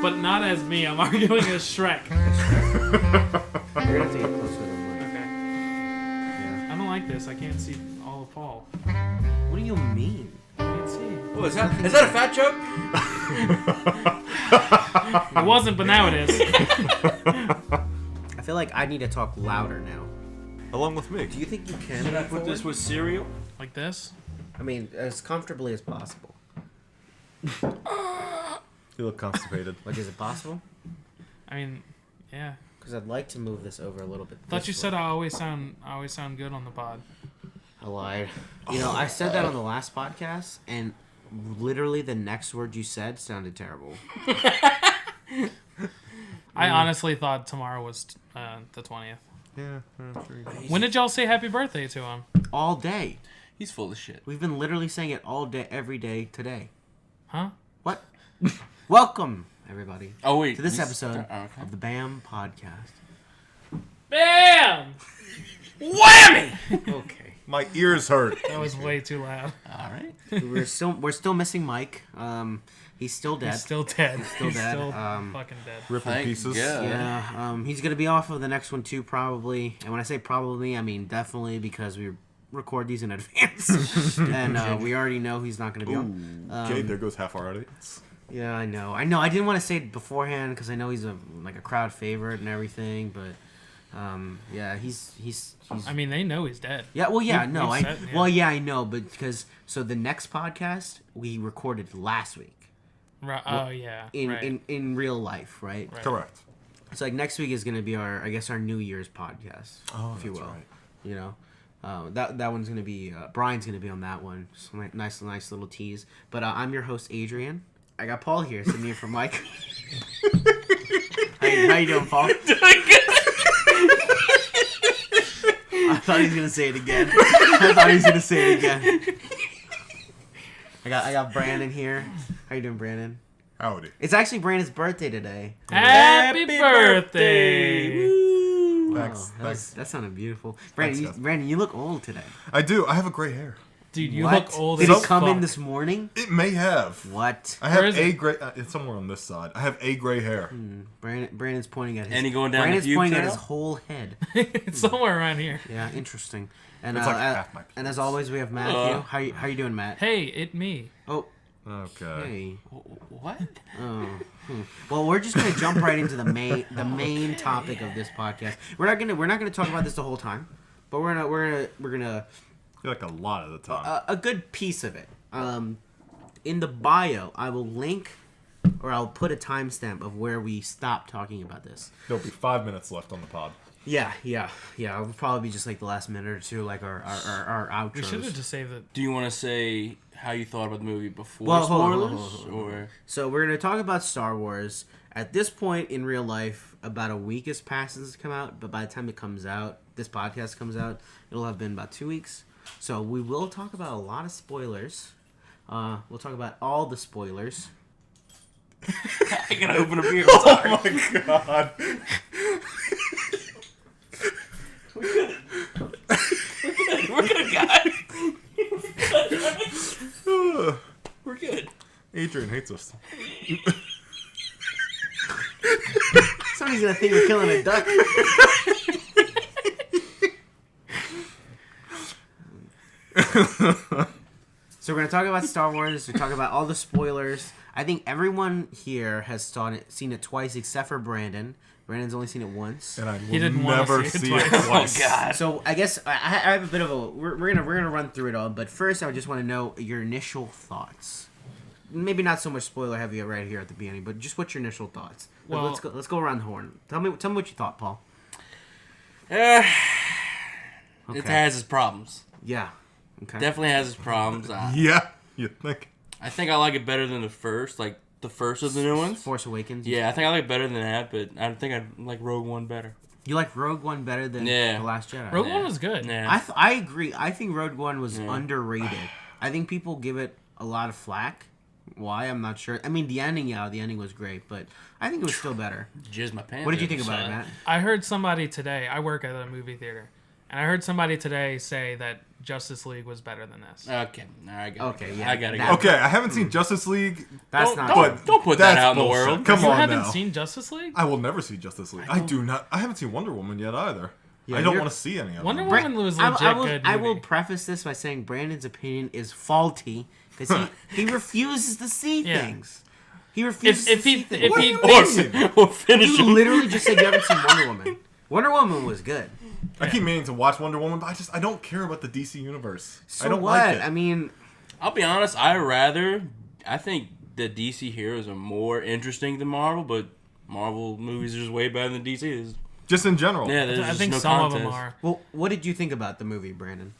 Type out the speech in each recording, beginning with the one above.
but not as me. I'm arguing as Shrek. You're gonna have to get closer to the mic. Okay. Yeah. I don't like this. I can't see all of Paul. What do you mean? I can't see. Oh, is that a fat joke? It wasn't, but now it is. I feel like I need to talk louder now. Along with me. Do you think you can? Should I put this with cereal? Like this? I mean, as comfortably as possible. You look constipated. Like, is it possible? I mean, yeah. Because I'd like to move this over a little bit. I thought you said I always sound good on the pod. I lied. You know, I said that on the last podcast, and literally the next word you said sounded terrible. I honestly thought tomorrow was the 20th. Yeah, sure. When did y'all say happy birthday to him? All day. He's full of shit. We've been literally saying it all day, every day today. Huh? What? Welcome, everybody, Oh wait, to this episode okay. of the BAM podcast. Bam! Whammy! Okay. My ears hurt. That was way too loud. All right. We're still missing Mike. He's still dead. He's still dead. Still dead. Still fucking dead. Ripping Thank pieces. God. Yeah, he's gonna be off of the next one too, probably. And when I say probably, I mean definitely, because we record these in advance, and we already know he's not gonna be on. Okay, there goes half our audience. Yeah, I know. I didn't want to say it beforehand because I know he's a crowd favorite and everything, but yeah, he's. I mean, they know he's dead. Yeah, well, yeah, We've no, said, yeah. well, yeah, I know, but because the next podcast we recorded last week. Right. Oh yeah. In real life, right? Correct. So like next week is gonna be our New Year's podcast, if you that's will. right. You know, that one's gonna be Brian's gonna be on that one. So nice little tease. But I'm your host Adrian. I got Paul here, sitting here for Mike. How you doing, Paul? Doing good. I thought he was gonna say it again. I got Brandon here. How you doing, Brandon? Howdy. It's actually Brandon's birthday today. Happy birthday! Woo! Thanks, Oh, thanks. that sounded beautiful. Thanks, Brandon, guys. Brandon, you look old today. I do. I have a gray hair. Dude, you What? look old Did as it come in fuck. this morning? It may have. What? I Where have is it? gray. It's somewhere on this side. I have a gray hair. Brandon's pointing at his. Any going down Brandon's the pube pointing at trail? his whole head. It's somewhere around here. Yeah, interesting. And It's like half my and as always, we have Matthew. How you doing, Matt? Hey, it me. Oh, Okay. hey. What? Oh. Well, we're just gonna jump right into the main topic of this podcast. We're not gonna talk about this the whole time, but we're gonna I feel like a lot of the time. a good piece of it. In the bio, I will link, or I'll put a timestamp of where we stopped talking about this. There'll be 5 minutes left on the pod. Yeah. It'll probably be just like the last minute or two, like our outros. We should have just saved it. Do you want to say how you thought about the movie before Well, hold on, spoilers, hold on. or So we're gonna talk about Star Wars. At this point in real life, about a week has passed since it's come out. But by the time it comes out, this podcast comes out, it'll have been about 2 weeks. So we will talk about a lot of spoilers. We'll talk about all the spoilers. I gotta open a beer. Oh my god. We're good, guys. We're good. Adrian hates us. Somebody's gonna think we're killing a duck. So we're gonna talk about Star Wars. We talk about all the spoilers. I think everyone here has seen it twice, except for Brandon. Brandon's only seen it once. And I will didn't wanna never see it see it twice. twice. Oh God. So I guess I have a bit of a. We're gonna run through it all, but first I just want to know your initial thoughts. Maybe not so much spoiler heavy right here at the beginning, but just what's your initial thoughts? Well- Let's go around the horn. Tell me what you thought, Paul. It Okay. has its problems. Yeah. Okay. Definitely has its problems. Yeah, you think? I think I like it better than the first of the new ones. Force Awakens. Yeah, I think I like it better than that, but I think I like Rogue One better. You like Rogue One better than Yeah. The Last Jedi. Rogue Yeah. One was good. Yeah. I agree. I think Rogue One was Yeah. underrated. I think people give it a lot of flack. Why? I'm not sure. I mean, the ending was great, but I think it was still better. Jizz my pants. What did you think every about it, time. Matt? I heard somebody today. I work at a movie theater, And I heard somebody today say that Justice League was better than this. Okay, I got Okay, it. yeah, I gotta that- go. Okay, I haven't seen Justice League. That's Don't- not. don't- true. put that That's out in the bullshit. world. Come you on haven't now. seen Justice League? I will never see Justice League. I do not. I haven't seen Wonder Woman yet either. Yeah, I don't you're- want to see any of Wonder them. Woman was legit I will, good I will movie. preface this by saying Brandon's opinion is faulty because he refuses to see Yeah. things. He refuses If to he see things. if What he do you thinks mean? We'll finish You it. literally just said you haven't seen Wonder Woman. Wonder Woman was good. I keep meaning to watch Wonder Woman, but I don't care about the DC universe. So I don't what? like it. I mean, I'll be honest. I think the DC heroes are more interesting than Marvel, but Marvel movies are just way better than DC. Just in general. Yeah, there's I just think no some contest. of them are. well, what did you think about the movie, Brandon?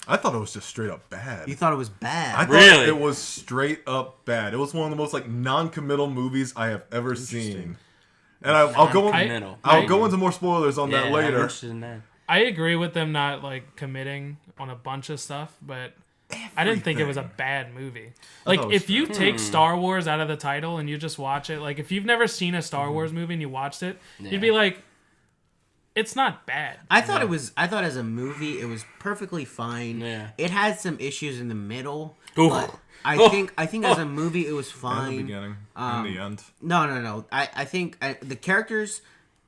I thought it was just straight up bad. You thought it was bad. I thought Really? it was straight up bad. It was one of the most like non-committal movies I have ever seen. And I'll go Non-committal. I'll go into more spoilers on that I'm later. interested in that. I agree with them not like committing on a bunch of stuff, but I didn't think it was a bad movie. Like it was if you take Star Wars out of the title and you just watch it, like if you've never seen a Star Wars movie and you watched it, you'd be like, it's not bad. I thought it was. I thought as a movie, it was perfectly fine. Yeah. It had some issues in the middle, Oof. but I think as a movie, it was In the fine. beginning, in the end. No. I think the characters,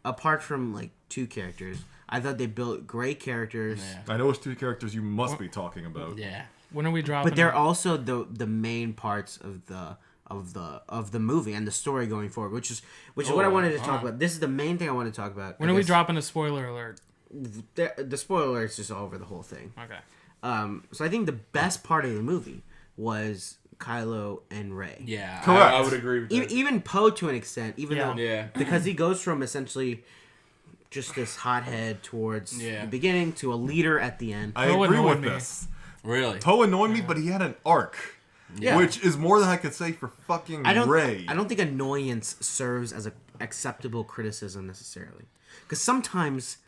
apart from like two characters, I thought they built great characters. Yeah. I know it's two characters you must be talking about. Yeah. When are we dropping? But they're it? also the main parts of the movie and the story going forward, which is what I wanted to talk about. This is the main thing I want to talk about. When are we dropping a spoiler alert? The spoiler alert's just all over the whole thing. Okay. So I think the best part of the movie was Kylo and Rey. Yeah. Correct. I would agree with that. Even Poe to an extent, even Yeah. though Yeah. because he goes from essentially just this hothead towards Yeah. the beginning to a leader at the end. I Poe agree annoyed with me. this. Really? Poe annoyed me, but he had an arc. Yeah. Which is more than I could say for fucking Rey. I don't think annoyance serves as a acceptable criticism necessarily, because sometimes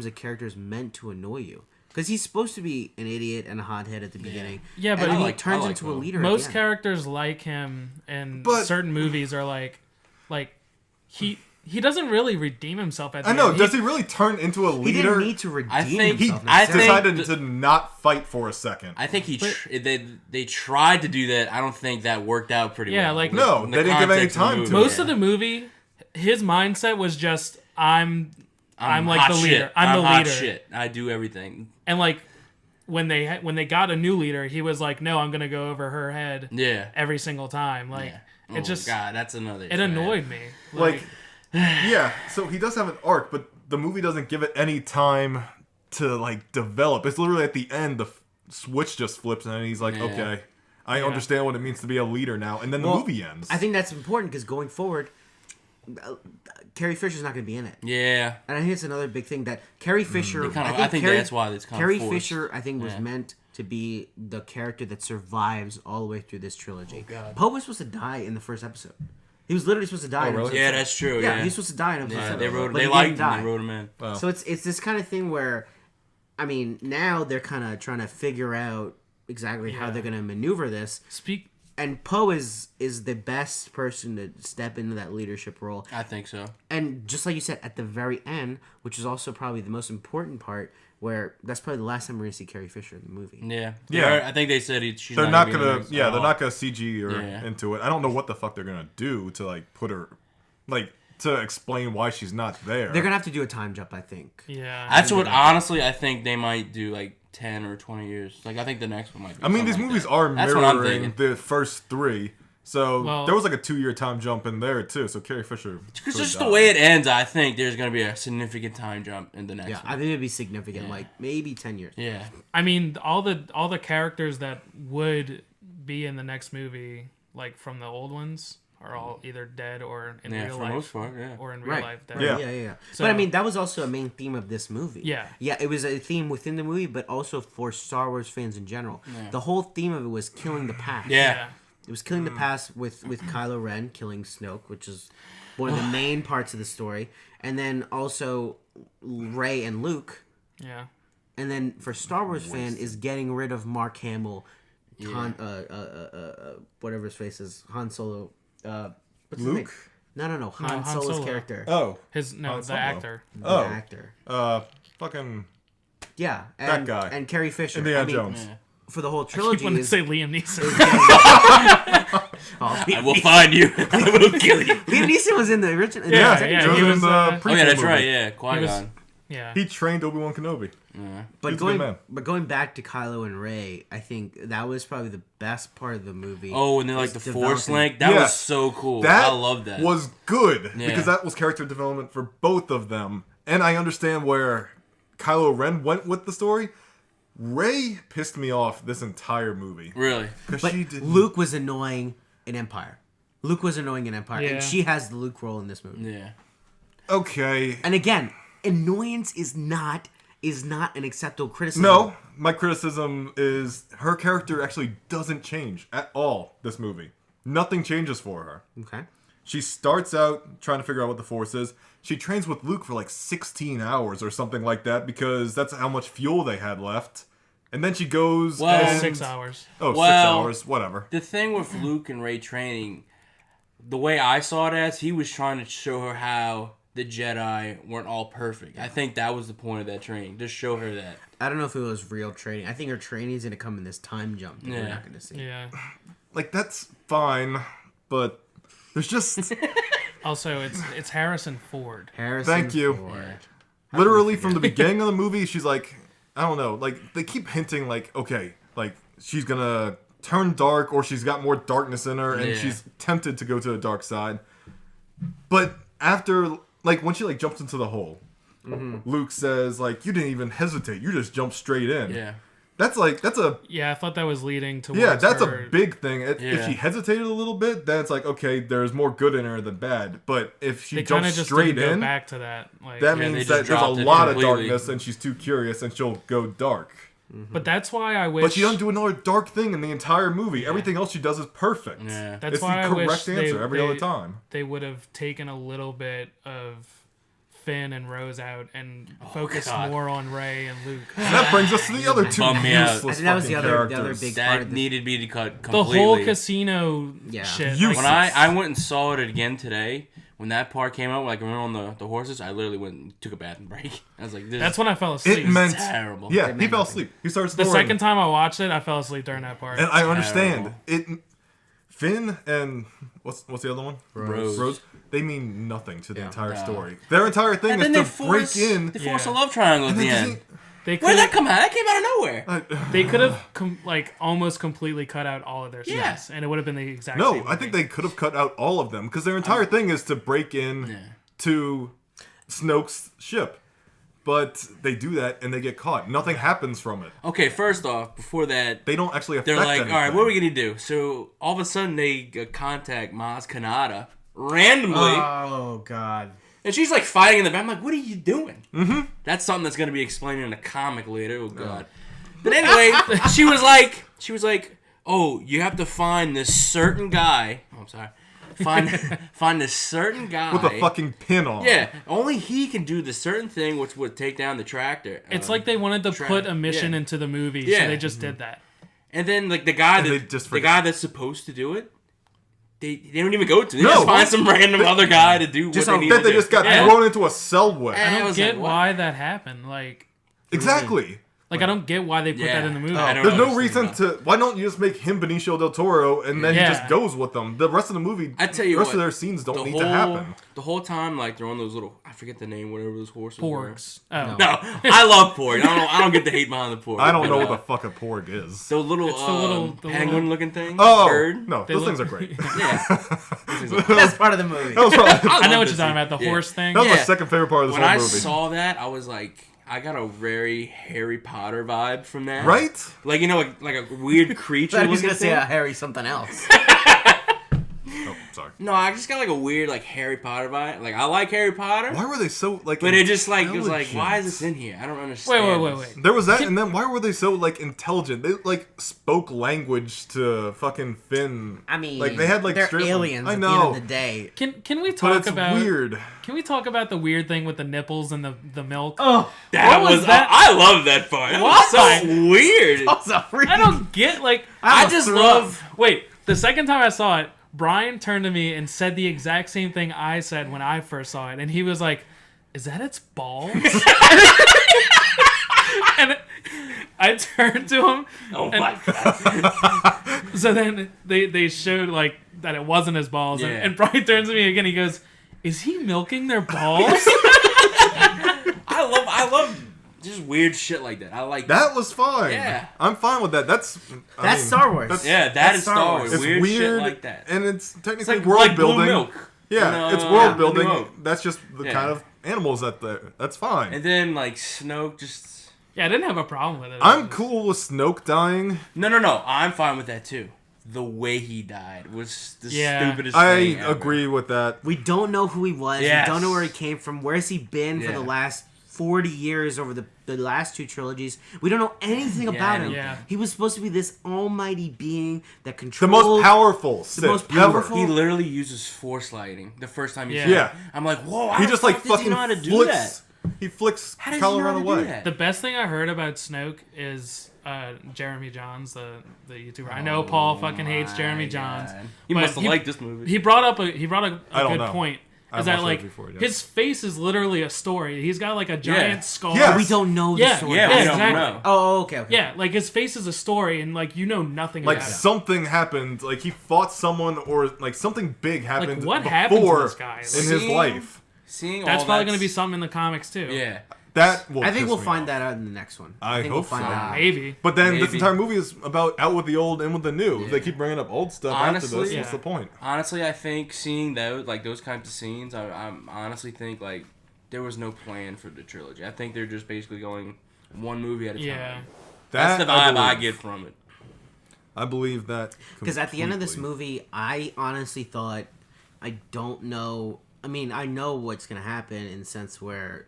a character is meant to annoy you. Because he's supposed to be an idiot and a hothead at the beginning. Yeah, and but then I he like- turns I like into a Poe. leader. Most at the end. characters like him, and But- certain movies are like he doesn't really redeem himself at the I know. end. Does he really turn into a He leader? didn't need to redeem I think- He himself. I necessarily. think- decided to not fight for a second. I think they tried to do that. I don't think that worked out pretty Yeah, well. like- No, in the they didn't give any context of the time to movie. it. Most of the movie, his mindset was just I'm like hot the leader. shit. I'm the hot leader. Shit. I do everything. And like when they got a new leader, he was like, no, I'm gonna go over her head Yeah. every single time. Like Yeah. it just God, that's another. it annoyed me. Like, yeah, so he does have an arc, but the movie doesn't give it any time to, like, develop. It's literally at the end, the switch just flips, and then he's like, Yeah. okay, I understand what it means to be a leader now, and then the Well, movie ends. I think that's important because going forward, Carrie Fisher's not going to be in it. Yeah. And I think it's another big thing that Carrie Fisher. I think that's why it's kind of Carrie forced. Fisher, I think, was Yeah. meant to be the character that survives all the way through this trilogy. Oh, God. Poe was supposed to die in the first episode. He was literally supposed to die. in really? episode Yeah, seven. that's true. Yeah, Yeah. he's supposed to die in episode Yeah, seven. they wrote. but They he liked didn't him. die. They wrote him in. Wow. So it's this kind of thing where, I mean, now they're kind of trying to figure out exactly how Yeah. they're going to maneuver this. speak. And Poe is the best person to step into that leadership role. I think so. And just like you said, at the very end, which is also probably the most important part, where that's probably the last time we're going to see Carrie Fisher in the movie. Yeah. Yeah. I think they said she's they're not gonna. gonna, be in it yeah, at they're all. not gonna CG or Yeah. into it. I don't know what the fuck they're gonna do to, like, put her, like, to explain why she's not there. They're going to have to do a time jump, I think. Yeah, That's what honestly I think they might do, like 10 or 20 years. Like I think the next one might be. I mean, these something like movies that. are That's what I'm mirroring thinking. the first three. So Well- there was like a 2-year time jump in there too. So Carrie Fisher. Because could just die. the way it ends, I think there's gonna be a significant time jump in the next Yeah, I one. think it'd be significant, like maybe 10 years. Yeah. I mean, all the characters that would be in the next movie, like from the old ones, are all either dead or in Yeah, real for the life, most part, yeah. or in real Right. life dead. Yeah. Yeah. So- But I mean, that was also a main theme of this movie. Yeah. Yeah, it was a theme within the movie, but also for Star Wars fans in general. Yeah. The whole theme of it was killing the past. Yeah. It was killing the past with Kylo Ren killing Snoke, which is one of the main parts of the story. And then also Rey and Luke. Yeah. And then for Star Wars fan is getting rid of Mark Hamill, whatever his face is, Han Solo. What's his Luke? name? No. Han Han Solo's Solo. character. Oh. His Han the Solo. actor. The Oh. actor. Fucking. Yeah, That and, guy. and Carrie Fisher. Indiana Jones. Yeah. For the whole I keep trilogy wanting to is... say Liam Neeson. I will find you. I will kill you. Liam Neeson was in the original... Yeah, the yeah, second he he was was, in the uh, Oh yeah, that's prequel right. movie. Yeah, Qui-Gon. Yeah. He trained Obi-Wan Kenobi. Yeah. But He's a good man. going back to Kylo and Rey, I think that was probably the best part of the movie. Oh, and then like is the Force developing- link. That Yeah. was so cool. That I love that. was good Yeah. because that was character development for both of them, and I understand where Kylo Ren went with the story. Rey pissed me off this entire movie Really. because But she did. Luke was annoying in Empire. Luke was annoying in Empire, Yeah. and she has the Luke role in this movie. Yeah. Okay. And again, annoyance is not an acceptable criticism. No, my criticism is her character actually doesn't change at all this movie. Nothing changes for her. Okay. She starts out trying to figure out what the Force is. She trains with Luke for like 16 hours or something like that because that's how much fuel they had left. And then she goes Well, and... 6 hours. Oh, 6 Well- hours, whatever. The thing with Luke and Rey training, the way I saw it as, he was trying to show her how the Jedi weren't all perfect. I think that was the point of that training. Just show her that. I don't know if it was real training. I think her training is going to come in this time jump that we're Yeah. not going to see. Yeah. Like, that's fine, but there's just... Also, it's Harrison Ford. Harrison Thank you. Ford. literally from the beginning of the movie, she's like, I don't know, like, they keep hinting, like, okay, like, she's gonna turn dark or she's got more darkness in her and Yeah. she's tempted to go to the dark side. But after, like, when she, like, jumps into the hole, Luke says, like, you didn't even hesitate, you just jumped straight in. Yeah. That's like, that's a, Yeah, I thought that was leading towards yeah, that's her. a big thing. If Yeah. she hesitated a little bit, then it's like, okay, there's more good in her than bad. But if she They kind of jumps just straight didn't go in, back to that. Like, that Yeah, they means just that there's a dropped it lot of completely. darkness and she's too curious and she'll go dark. but that's why I wish. But she doesn't do another dark thing in the entire movie. Everything else she does is perfect. Yeah. That's It's why I the wish correct answer every other time. they would have taken a little bit of Finn and Rose out and focused God. more on Rey and Luke. And that brings us to the other two Bummed me out. useless I think that was fucking the other characters. big part That of this. needed to be cut The completely. whole casino Yeah. shit. Useless. When I went and saw it again today, when that part came out, like remember on the horses, I literally went and took a bathroom break. I was like, this That's is when I fell asleep. It meant terrible. Yeah, It he meant fell nothing. asleep. He started the snoring. second time I watched it, I fell asleep during that part. And I understand Terrible. it. Finn and what's the other one? Rose. They mean nothing to the Yeah. entire No. story. Their entire thing And is then to they break force, in. They force Yeah. a love triangle at And the then end. They Where did that could come out? That came out of nowhere. they could have like almost completely cut out all of their Yeah. scenes, and it would have been the exact No, same I think movie. they could have cut out all of them because their entire thing is to break in Yeah. to Snoke's ship. But they do that and they get caught. Nothing happens from it. Okay, first off, before that, They don't actually affect they're like, anything. all right, what are we gonna do? So all of a sudden they contact Maz Kanata randomly, Oh God. and she's like fighting in the back. I'm like, what are you doing? Mm-hmm. That's something that's gonna be explained in a comic later. Oh God. But anyway, she was like, oh, you have to find this certain guy. Oh, I'm sorry. Find this certain guy With a fucking pin on. Yeah, only he can do the certain thing, which would take down the tractor. It's like they wanted to put a mission yeah. into the movie, Yeah. so they just did that. and then like the guy And they that just the forget. guy that's supposed to do it, they don't even go to. They No. just find some random other guy to do Just what so they need Then to they do. just got Yeah. thrown into a cell web. And I I don't was get like, what? why that happened. Like Exactly. I don't get why they put Yeah. that in the movie. I don't There's no understand reason to. Why don't you just make him Benicio del Toro and then Yeah. he just goes with them? The rest of the movie, I tell you the rest what, of their scenes don't the need whole to happen. the whole time, like they're on those little, I forget the name, whatever those horses were. Porgs. Oh. No, I love porg. I don't get the hate behind the porg. I don't know But, what the fuck a porg is. the little, It's the little- the penguin looking thing. Oh bird. no, They those look- things are great. Yeah. That's part of the movie. That was probably I know love what you're this talking thing. about, the Yeah. horse thing. that was my Yeah. second favorite part of this When whole I movie. saw that, I was like, I got a very Harry Potter vibe from that. Right? Like, you know, like a weird creature. I thought he was looking gonna say thing. Harry something else. Oh, sorry. No, I just got like a weird like Harry Potter vibe. Like I like Harry Potter, Why were they so like? but it just like it was like, intelligent? why is this in here? I don't understand. Wait. There was that, and then why were they so like intelligent? They like spoke language to fucking Finn. I mean, like they had like they're straight- aliens I at know, the end of the day. Can we but talk it's about weird. Can we talk about the weird thing with the nipples and the milk? Oh, That What was was that? I love that part. That was Why? so weird. I don't get like I just love. Wait, the second time I saw it, Brian turned to me and said the exact same thing I said when I first saw it, and he was like, "Is that its balls?" And I turned to him. Oh my god. So then they showed like that it wasn't his balls, Yeah. and Brian turns to me again. He goes, "Is he milking their balls?" I love just weird shit like that. I like That was fine. Yeah. I'm fine with that. That's Star Wars. Yeah, That's is Star Star Wars. Wars. It's Weird, weird, shit like that. and it's technically It's like world like building. Blue Milk. Yeah, You know, it's world Blue building. Milk. That's just the Yeah. kind of animals that's fine. And then like Snoke just Yeah, I didn't have a problem with it. I'm cool with Snoke dying. no. I'm fine with that too. The way he died was the Yeah. stupidest I thing ever. agree with that. We don't know who he was. Yes. We don't know where he came from. Where's he been for Yeah. the last 40 years over the last two trilogies? We don't know anything about him. Yeah. He was supposed to be this almighty being that The controlled... most powerful Sith most ever. powerful- He literally uses force lighting the first time he Yeah. saw it. Yeah. I'm like, whoa! How He the just fuck like does fucking he know how to do flicks. that? He flicks How does he know Kylo how Ren to do away. that? The best thing I heard about Snoke is Jeremy Johns, the YouTuber. I know Paul fucking hates Jeremy Johns. You but must have liked this movie. He brought a I don't good know. point. I Is that watched it like before, yeah. his face is literally a story. He's got like a giant skull. Yeah. We don't know the Yeah, story. yeah, Yeah, we don't exactly. know. Oh, okay. Yeah, like his face is a story, and like you know nothing Like about it. something happened. Like he fought someone, or like something big happened. what before happened to this guy? in his Seeing- life? Seeing That's all probably that going to be something in the comics too. Yeah. That will. I think piss we'll me find off. that out in the next one. I think hope we'll find so. that out. Maybe. But then this Maybe. entire movie is about out with the old, in with the new. If they keep bringing up old stuff after Honestly, this, what's yeah. the point? Honestly, I think seeing those kinds of scenes, I honestly think like there was no plan for the trilogy. I think they're just basically going one movie at a Yeah. time. That's the vibe I get from it. I believe that. Because at the end of this completely. movie, I honestly thought, I don't know. I mean, I know what's going to happen in the sense where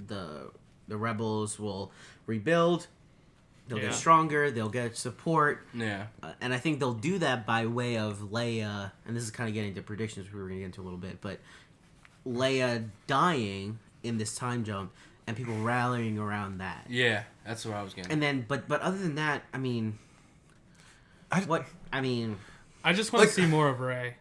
the rebels will rebuild, they'll Yeah. get stronger, they'll get support, Yeah. and I think they'll do that by way of Leia. And this is kind of getting into predictions we were going to get into a little bit, but Leia dying in this time jump and people rallying around that. Yeah, that's what I was getting. And then, but other than that, I mean, I I just want Like- to see more of Rey.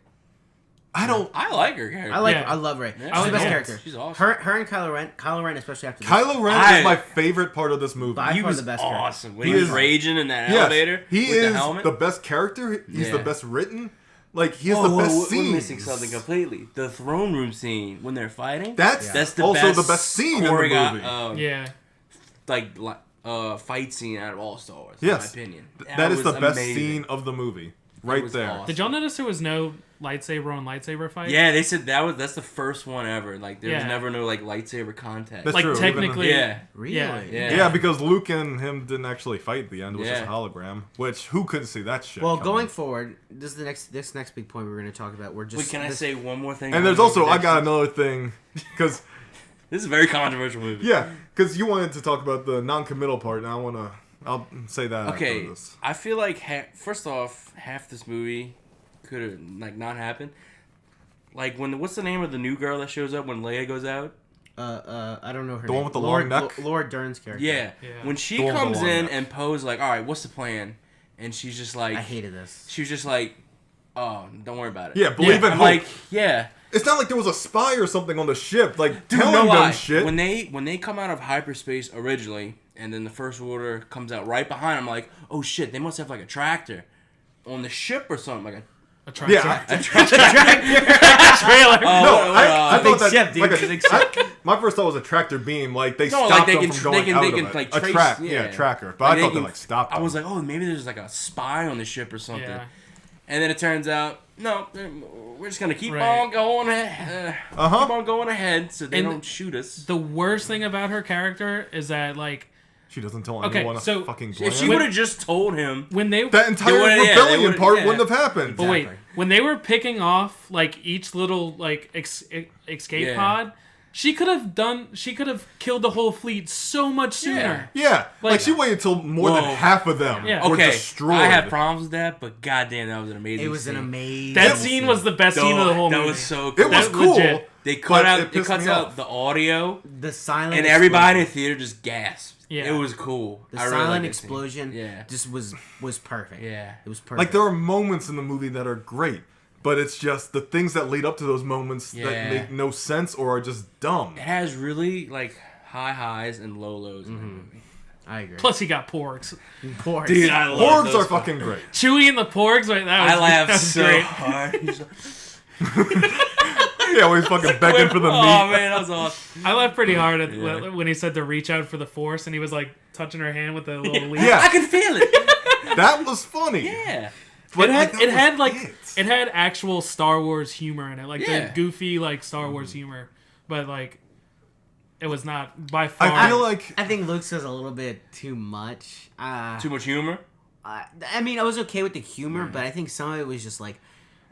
I don't. I like her character. Yeah. I love Rey. Yeah. She's I the like best her. character. She's awesome. Her and Kylo Ren especially after this. Kylo Ren I- is my favorite part of this movie. By He far was the best character. awesome. When He he was is- raging in that Yes, elevator he with is the helmet. the best character. He's the Yeah. best written. Like he has Whoa, the best whoa, scenes. We're missing something completely. The throne room scene when they're fighting. That's the also best the best scene in the choreo- movie. Yeah. fight scene out of all Star Wars. Yes. in my opinion. That is was the best amazing. scene of the movie, right was there. awesome. Did y'all notice there was no lightsaber on lightsaber fight? Yeah, they said that's the first one ever. Like there was Yeah. never no like lightsaber contact. That's Like true, even- technically. yeah. Really? Yeah. Yeah. Yeah, because Luke and him didn't actually fight at the end. It was just a Yeah. hologram. Which who couldn't see that shit? Well, coming? going forward, this is this next big point we're going to talk about. We're just. Wait, can I say one more thing? And there's also I got another thing because This is a very controversial movie. yeah, because you wanted to talk about the non-committal part, and I'll say that. Okay, After this. I feel like first off, half this movie could have like not happened. Like what's the name of the new girl that shows up when Leia goes out? I don't know her The name. one with the long neck? Laura Dern's character. Yeah. Yeah. When she The one with the comes long in neck. and poses like, all right, what's the plan? And she's just like, I hated this. she was just like, oh, don't worry about it. Yeah, believe in I'm hope. like, yeah. It's not like there was a spy or something on the ship, like Dude, telling no them lie. shit. When they come out of hyperspace originally, and then the First Order comes out right behind, I'm like, oh shit, they must have like a tractor on the ship or something. Like A tractor. yeah, a tractor. Trailer. no, I big thought that ship, dude. like Big ship. my first thought was a tractor beam, like they No, stopped like they them can, from they going can, out they of can it. like A trace. track, yeah, tracker. But Like, I thought they can- like stopped. I was them. like, oh, maybe there's like a spy on the ship or something. Yeah. And then it turns out, no, we're just gonna keep Right. on going ahead. Keep on going ahead, so they And don't shoot us. The worst thing about her character is that like She doesn't tell Okay, anyone a so fucking If plan. she would have just told him, when they That entire They would've- yeah, they rebellion would've- part yeah. wouldn't have happened. But wait, Exactly. when they were picking off like each little like escape Yeah. pod, she could have killed the whole fleet so much sooner. Yeah, like, Like- she waited till more than Whoa. half of them Yeah. were okay, destroyed. I have problems with that, but goddamn, that was an amazing. It was an scene. amazing. That scene was the best scene of the whole that movie. was so cool. It was That cool. legit. They but cut out. it It pissed cuts me out off. the audio, the silent and everybody in explosion. the theater just gasped. Yeah. It was cool. The I really silent liked that scene. explosion. Yeah. Just was perfect. Yeah. It was perfect. Like there are moments in the movie that are great, but it's just the things that lead up to those moments Yeah. that make no sense or are just dumb. It has really like high highs and low lows in the movie. I agree. Plus, he got porgs. Porgs. Dude, I love Porgs those are fucking great. Chewie and the porgs. Like, that was, I laughed that was so great. hard. He's like, Yeah, when he's fucking begging for the oh meat. man, that was awesome. I laughed pretty hard at Yeah. when he said to reach out for the Force, and he was like touching her hand with the little leaf. Yeah. I can feel it. That was funny. Yeah. But it had was it had actual Star Wars humor in it, like Yeah. the goofy like Star Wars humor, but like it was not by far. I feel like I think Luke's was a little bit too much. Too much humor. I mean, I was okay with the humor, but I think some of it was just like,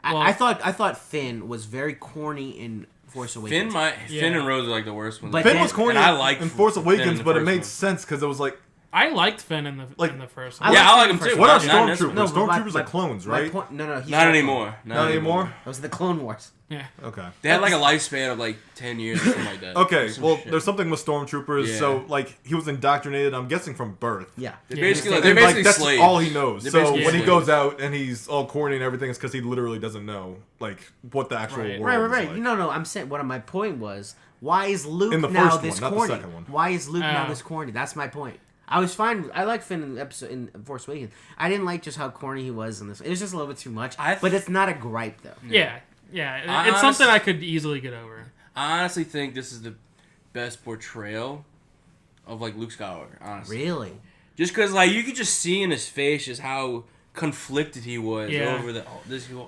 Well- I thought Finn was very corny in Force Awakens. Finn and Rose are like the worst ones. But Finn then- was corny and I like in Force Finn in Awakens, the but it first made one. sense because it was like, I liked Finn in the Like, first I one. Yeah, I like Finn him too. what are Not in this stormtroopers? one. but Stormtroopers are clones, my right? point, no, he's Not a anymore. clone. Not anymore? Those are the Clone Wars. Yeah. Okay. They had like a lifespan of like 10 years or something like that. Okay, Some well, shit. there's something with stormtroopers. Yeah. So, like, he was indoctrinated. I'm guessing from birth. Yeah. They're Yeah, basically, he's they're And, like, basically that's slaves. all he knows. They're So basically when he slaves. goes out and he's all corny and everything, it's because he literally doesn't know like what the actual Right. world Right. is like. No, I'm saying what my point was. Why is Luke In the now first this one, not the corny? second one. Why is Luke now Oh. this corny? That's my point. I was fine. I like Finn in the episode in Force Awakens. I didn't like just how corny he was in this. It was just a little bit too much. But it's not a gripe though. Yeah. I It's something I could easily get over. I honestly think this is the best portrayal of like Luke Skywalker. Honestly, Really? just because like you could just see in his face just how conflicted he was Yeah. over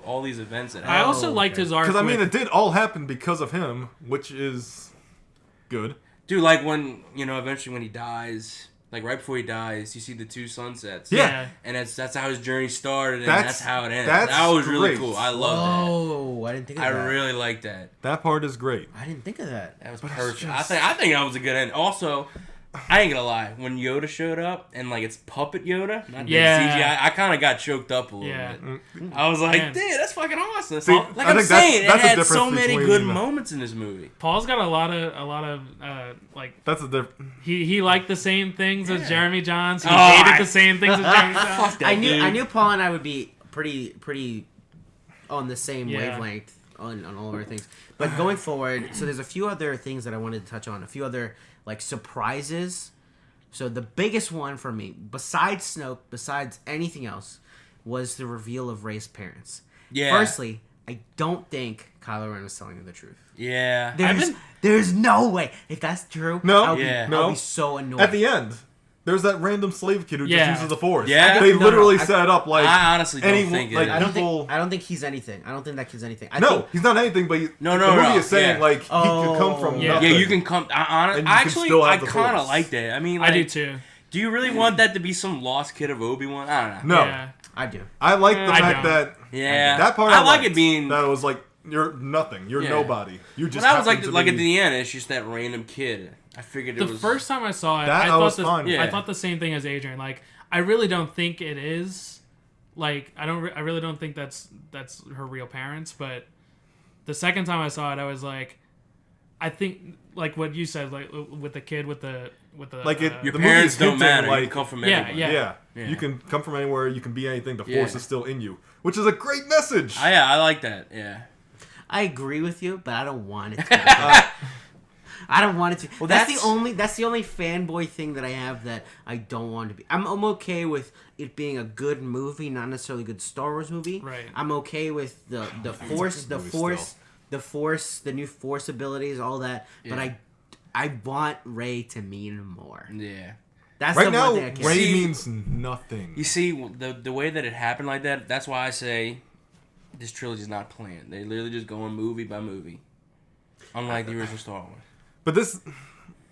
all these events that I happened. also liked okay. his arc. Because I mean, with- it did all happen because of him, which is good. Dude, like when eventually when he dies, like right before he dies, you see the two sunsets. Yeah. And that's how his journey started, and That's- that's how it ends. that's That was really great. cool. I love Oh, I didn't think of that. that. I really like that. That part is great. I didn't think of that. That was But it's perfect. just- I think that was a good end. Also, I ain't gonna lie, when Yoda showed up and like it's puppet Yoda, not Yeah. CGI, I kind of got choked up a little Yeah. bit. I was like, Man. dude, that's fucking awesome. See, Like I I'm think saying, that's it the had so difference many between- good moments in this movie. Paul's got a lot of like That's the he liked the same things as Yeah. Jeremy Johns. He Oh, hated I- the same things as Jeremy Johns. Fuck that I knew dude. Paul and I would be pretty on the same Yeah. wavelength on all of our things. But going forward, so there's a few other things that I wanted to touch on. A few other like surprises. So the biggest one for me, besides Snoke, besides anything else, was the reveal of Rey's parents. Yeah. Firstly, I don't think Kylo Ren was telling you the truth. Yeah. There's no way. If that's true, No, I'll, Yeah. be, no. I'll be so annoyed. at the end. There's that random slave kid who Yeah. just uses the Force. Yeah. They No, literally I- set up like I honestly don't anyone- think it like, is. I don't people- think he's anything. I don't think that kid's anything. I no, think, he's not anything. But the movie no, is saying yeah. like he could come from Yeah. nothing. Yeah, you can come. And you can Actually, still have I the kind of Force. like that. I mean, I like, do too. Do you really want that to be some lost kid of Obi-Wan? I don't know. No, Yeah. I do. I like the I fact don't. that Yeah, that part I like liked. it being. that was like you're nothing. You're Yeah. nobody. You just Well, that was happen to like be- at the end. It's just that random kid. I figured it The was first time I saw it, That I I thought was the, fine with. I Yeah. thought the same thing as Adrian. Like, I really don't think it is. Like, I really don't think that's her real parents. But the second time I saw it, I was like, I think like what you said, like with the kid with the like it. your the parents movie's don't hinting, matter. Like you come from Yeah, anyone. yeah. yeah, Yeah. you can come from anywhere. You can be anything. The Yeah. Force is still in you, which is a great message. Yeah, I like that. Yeah. I agree with you, but I don't want it to. I don't want it to. Well, that's that's- the only fanboy thing that I have that I don't want to be. I'm okay with it being a good movie, not necessarily a good Star Wars movie. Right. I'm okay with the force, good movie the new Force abilities, all that. But Yeah. I want Rey to mean more. Yeah. That's right the now, one thing I can't. Rey See- means nothing. You see, the way that it happened like that, that's why I say this trilogy is not planned. They literally just going movie by movie. Unlike the original Star Wars. But this,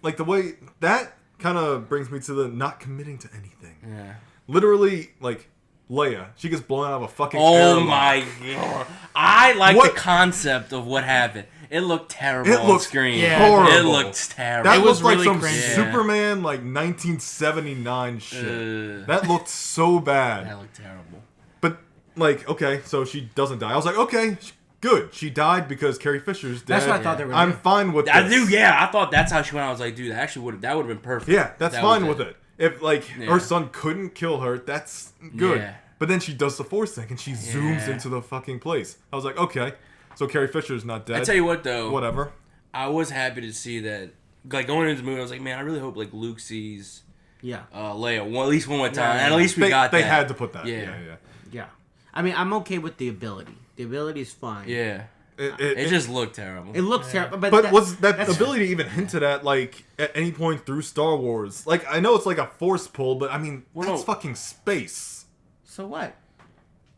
like the way that kind of brings me to the not committing to anything. Yeah. Literally, like Leia, she gets blown out of a fucking. Oh airlock. my god. I like What- the concept of what happened. It looked terrible It on looks screen. Yeah. horrible. It looked terrible. That It was looked like really some cringy. Superman like 1979 shit. That looked so That bad. looked terrible. But like, okay, so she doesn't die. I was like, okay, good. She died because Carrie Fisher's dead. That's what I thought they were I'm doing. fine with I this. do, yeah. I thought that's how she went. I was like, dude, that would have been perfect. Yeah, that's That fine was with it. If like Yeah. her son couldn't kill her, that's good. Yeah. But then she does the Force thing and she zooms Yeah. into the fucking place. I was like, okay, so Carrie Fisher's not dead. I tell you what, though. Whatever. I was happy to see that. Like, going into the movie, I was like, man, I really hope, like, Luke sees Leia at least one more time. Yeah. And at least we got that. They had to put that. Yeah. Yeah. I mean, I'm okay with the ability. The ability is fine. Yeah. It just looked terrible. It looks terrible, but was that ability even hinted at, like, at any point through Star Wars? Like, I know it's like a force pull, but I mean, that's fucking space. So what?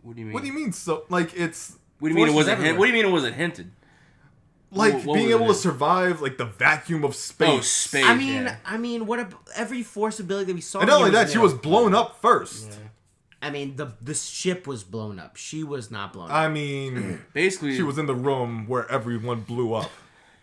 What do you mean? What do you mean? So, like, it's... What do you mean it wasn't hinted? What do you mean it wasn't hinted? Like, being able to survive, like, the vacuum of space. Oh, space, I mean, every force ability that we saw... And not only that, she was blown up first. Yeah. I mean, the ship was blown up. She was not blown up. I mean, basically, she was in the room where everyone blew up.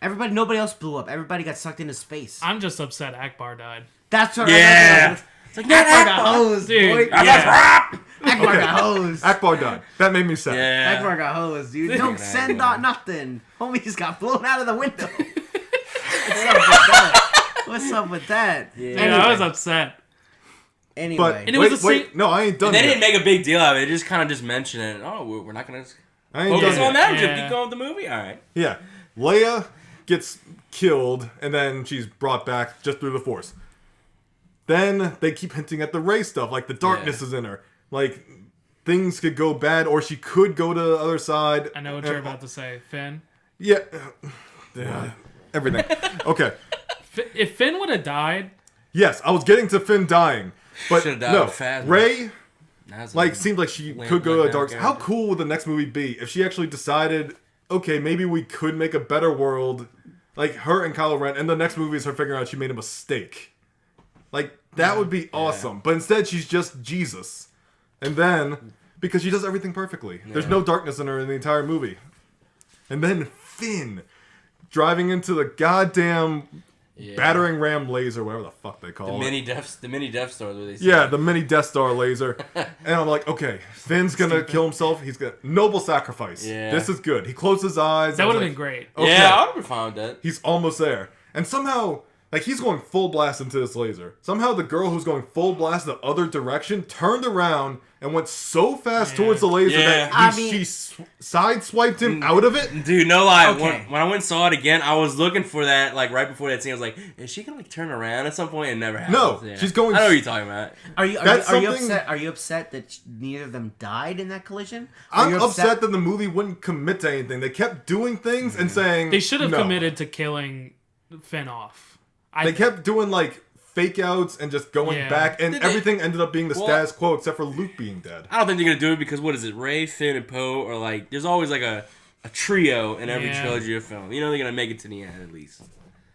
Nobody else blew up. Everybody got sucked into space. I'm just upset Akbar died. That's what It's like, Akbar got hosed, dude. Yeah. Akbar got hosed. Akbar died. That made me sad. Yeah. Akbar got hosed, dude. Don't send out nothing. Homie just got blown out of the window. What's up with that? Yeah, anyway. I was upset. Anyway. But and it was no, I ain't done They yet. didn't make a big deal out of it. They just kind of just mentioned it. Oh, we're not going to I ain't focus done on yet. that. Yeah. Just keep going with the movie. All right. Yeah. Leia gets killed, and then she's brought back just through the Force. Then they keep hinting at the Rey stuff, like the darkness is in her. Like, things could go bad, or she could go to the other side. I know what you're about to say, Finn. Yeah. Everything. Okay. If Finn would have died... Yes, I was getting to Finn dying. But Should've died no, fast. Rey, Like, seemed like she could go to a dark side. How cool would the next movie be if she actually decided, okay, maybe we could make a better world, like her and Kylo Ren, and the next movie is her figuring out she made a mistake. Like, that would be awesome. But instead, she's just Jesus. And then, because she does everything perfectly, there's no darkness in her in the entire movie. And then Finn driving into the goddamn... battering ram laser, whatever the fuck they call it. The mini Death Star, what they say. Yeah, the mini Death Star laser. And I'm like, okay, Finn's gonna kill himself. He's gonna noble sacrifice. Yeah. This is good. He closed his eyes. That would have like, been great. Okay. Yeah, I would have been fine with that. He's almost there. And somehow, like, he's going full blast into this laser. Somehow the girl who's going full blast the other direction turned around and went so fast towards the laser that she sideswiped him out of it. Dude, no lie. Okay. When I went and saw it again, I was looking for that, like, right before that scene. I was like, is she gonna, like, turn around at some point? It never happens. No, she's going... I know what you're talking about. Are you upset? Are you upset that neither of them died in that collision? I'm upset that the movie wouldn't commit to anything. They kept doing things and saying... They should have no. committed to killing Finn off. They kept doing, like, fake outs and just going back, and everything ended up being the status quo except for Luke being dead. I don't think they're gonna do it because, what is it, Rey, Finn, and Poe are like, there's always like a trio in every trilogy of film. You know they're gonna make it to the end at least.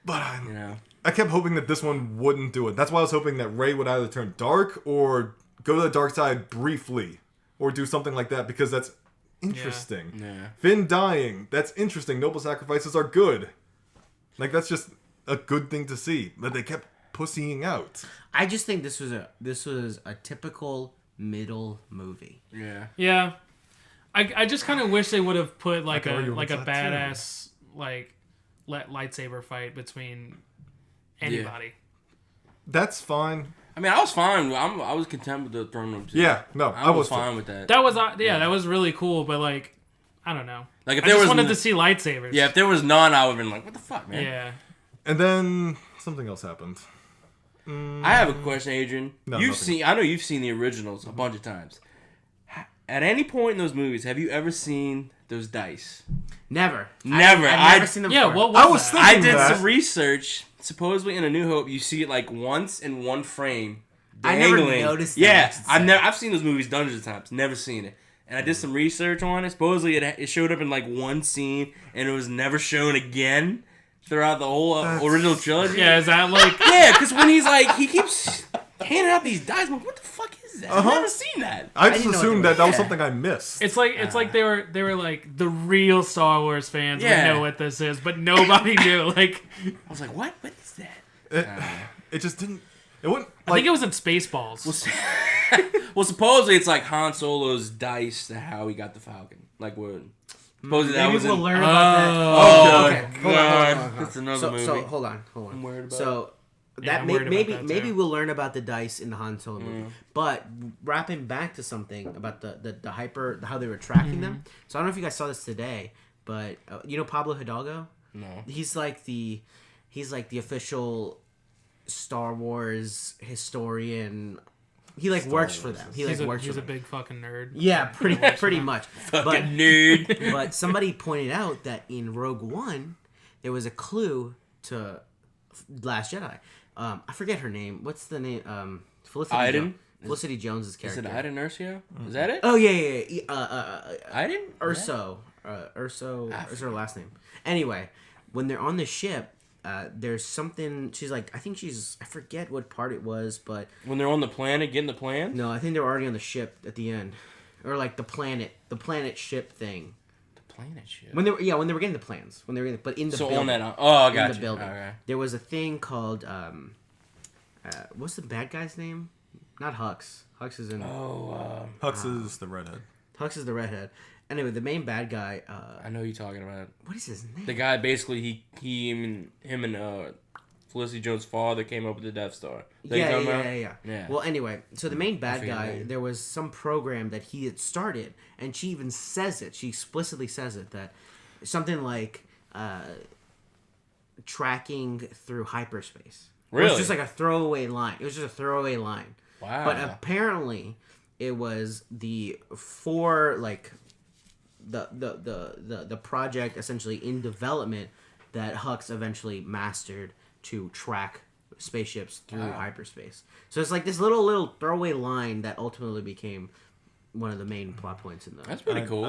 But I kept hoping that this one wouldn't do it. That's why I was hoping that Rey would either turn dark or go to the dark side briefly, or do something like that, because that's interesting. Yeah. Finn dying, that's interesting. Noble sacrifices are good. Like, that's just a good thing to see. But they kept pussying out. I just think this was a typical middle movie. Yeah. Yeah. I just kind of wish they would have put like a that badass lightsaber fight between anybody. That's fine. I mean, I was fine. I was content with the throne room. Yeah, no, I was fine with that. That was that was really cool, but like, I don't know. Like, if I there just was wanted to see lightsabers. Yeah, if there was none, I would have been like, what the fuck, man? Yeah. And then something else happened. I have a question, Adrian. No, I know you've seen the originals a bunch of times. At any point in those movies, have you ever seen those dice? Never. Never. I've never seen them Yeah, before. what was that? I did that. some research. Supposedly in A New Hope, you see it like once in one frame. I never dangling. noticed that, Yeah, I should say. I've seen those movies dozens of times. Never seen it. And I did some research on it. Supposedly it showed up in like one scene, and it was never shown again throughout the whole original trilogy. Yeah, is that like... Yeah, because when he's like, he keeps handing out these dice. I'm like, what the fuck is that? I've never seen that. I just didn't know assumed what that they was were. something I missed. It's like they were like the real Star Wars fans Yeah. would know what this is, but nobody knew. Like, I was like, what? What is that? It just didn't. It wouldn't. I think it was in Spaceballs. Well, supposedly it's like Han Solo's dice to how he got the Falcon. Like, what? Supposedly that Maybe was we'll in... learn about that. Oh, okay. Hold on. That's another So movie. hold on. I'm worried about So Yeah, that I'm worried about that, maybe too. we'll learn about the dice in the Han Solo movie. But wrapping back to something about the hyper, how they were tracking them. So I don't know if you guys saw this today, but you know Pablo Hidalgo? No. He's like the official Star Wars historian. He like works for them. He like works He's for a them. big fucking nerd. Yeah, pretty much. Fucking nerd. But somebody pointed out that in Rogue One, there was a clue to Last Jedi. I forget her name. What's the name? Felicity Iden? Felicity Jones's character. Is it Iden Urcio? Is that it? Oh yeah. Iden? Urso. Urso is her last name. Anyway, when they're on the ship, there's something. She's like, I forget what part it was, but When they're on the planet, getting the plan? no, I think they're already on the ship at the end, or like the planet ship thing. The planet ship. When they were getting the plans, but in the So building, on that, I got in the you. building, Okay. there was a thing called what's the bad guy's name? Not Hux. Hux is in. Hux is the redhead. Hux is the redhead. Anyway, the main bad guy. I know who you're talking about. What is his name? The guy basically him and Felicity Jones' father came up with the Death Star. That you talking about? Yeah. Well, anyway, so the main bad forget the guy, name. there was some program that he had started, and she even says it. She explicitly says it that something like tracking through hyperspace. It Really? was just like a throwaway line. It was just a throwaway line. Wow. But apparently, it was the project essentially in development that Hux eventually mastered to track spaceships through hyperspace. So it's like this little throwaway line that ultimately became one of the main plot points in the. That's pretty cool.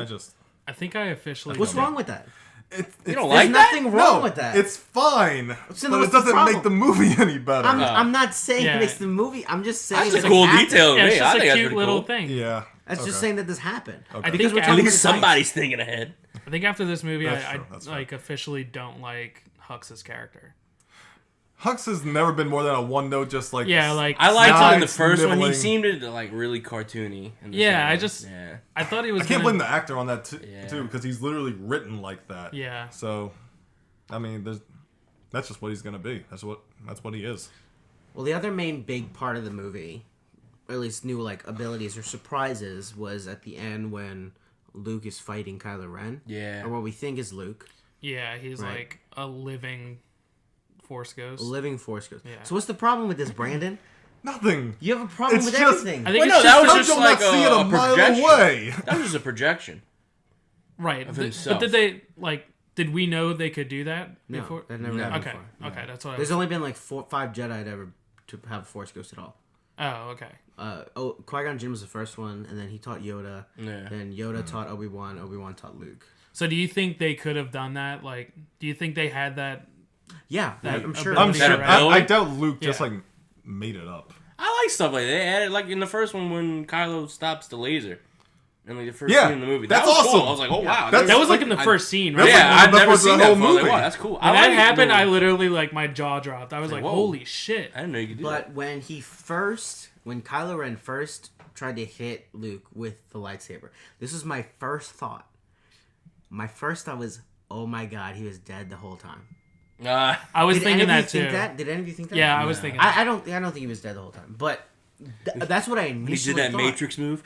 I think I officially. What's wrong with that? You don't There's like that? nothing wrong with that. It's fine, then but what's it the doesn't problem? make the movie any better. I'm not saying Yeah. it makes the movie. I'm just saying That's a that cool it happened. detail to Yeah, me. it's I just think a that's cute pretty little cool. thing. Yeah. That's Okay. just saying that this happened. I Because think we're At talking least about the somebody's thinking ahead. I think after this movie, That's I true, that's like officially don't like Hux's character. Hux has never been more than a one note, just like Yeah, like I liked him in the Snipes, first one. He nibbling. seemed like really cartoony. In the Yeah, second I just- one. Yeah. I thought he was. I can't gonna, blame the actor on that Yeah. too, because he's literally written like that. Yeah. So, I mean, that's just what he's gonna be. That's what he is. Well, the other main big part of the movie, or at least new like abilities or surprises, was at the end when Luke is fighting Kylo Ren. Yeah. Or what we think is Luke. Yeah, he's Right. like a living Force Ghost. A living Force Ghost. Yeah. So what's the problem with this, Brandon? Nothing. You have a problem It's with just- everything. I think Well, it's no, just that was How just do you like not see it a mile projection. away? That was just a projection. right. of But himself. did they like? Did we know they could do that No, before? that never happened Okay. before. Okay, that's what I There's was. only been like 5 Jedi to ever to have a Force Ghost at all. Oh, okay. Qui-Gon Jinn was the first one, and then he taught Yoda. Yeah. Then Yoda taught Obi-Wan. Obi-Wan taught Luke. So do you think they could have done that? Like, do you think they had that? Yeah, That I'm sure. ability I'm Better sure. ability? I doubt Luke just Yeah. like made it up. I like stuff like that. They added, like in the first one when Kylo stops the laser. And like the first Yeah, scene in the movie. that's that was awesome. Cool. I was like, oh wow. That's- That was like in the I- first scene, That's right? Yeah, like I've the never first seen the whole that before. I was like, movie. wow, that's cool. When that happened, the- I literally like my jaw dropped. I was like, whoa. "Holy shit!" I didn't know you could do But that. when Kylo Ren first tried to hit Luke with the lightsaber, this was my first thought. My first thought was, "Oh my god, he was dead the whole time." I was Did thinking any of you that think too. that? Did any of you think that? Yeah, I was thinking. That. I don't think he was dead the whole time, but that's what I He initially did that thought. Matrix move.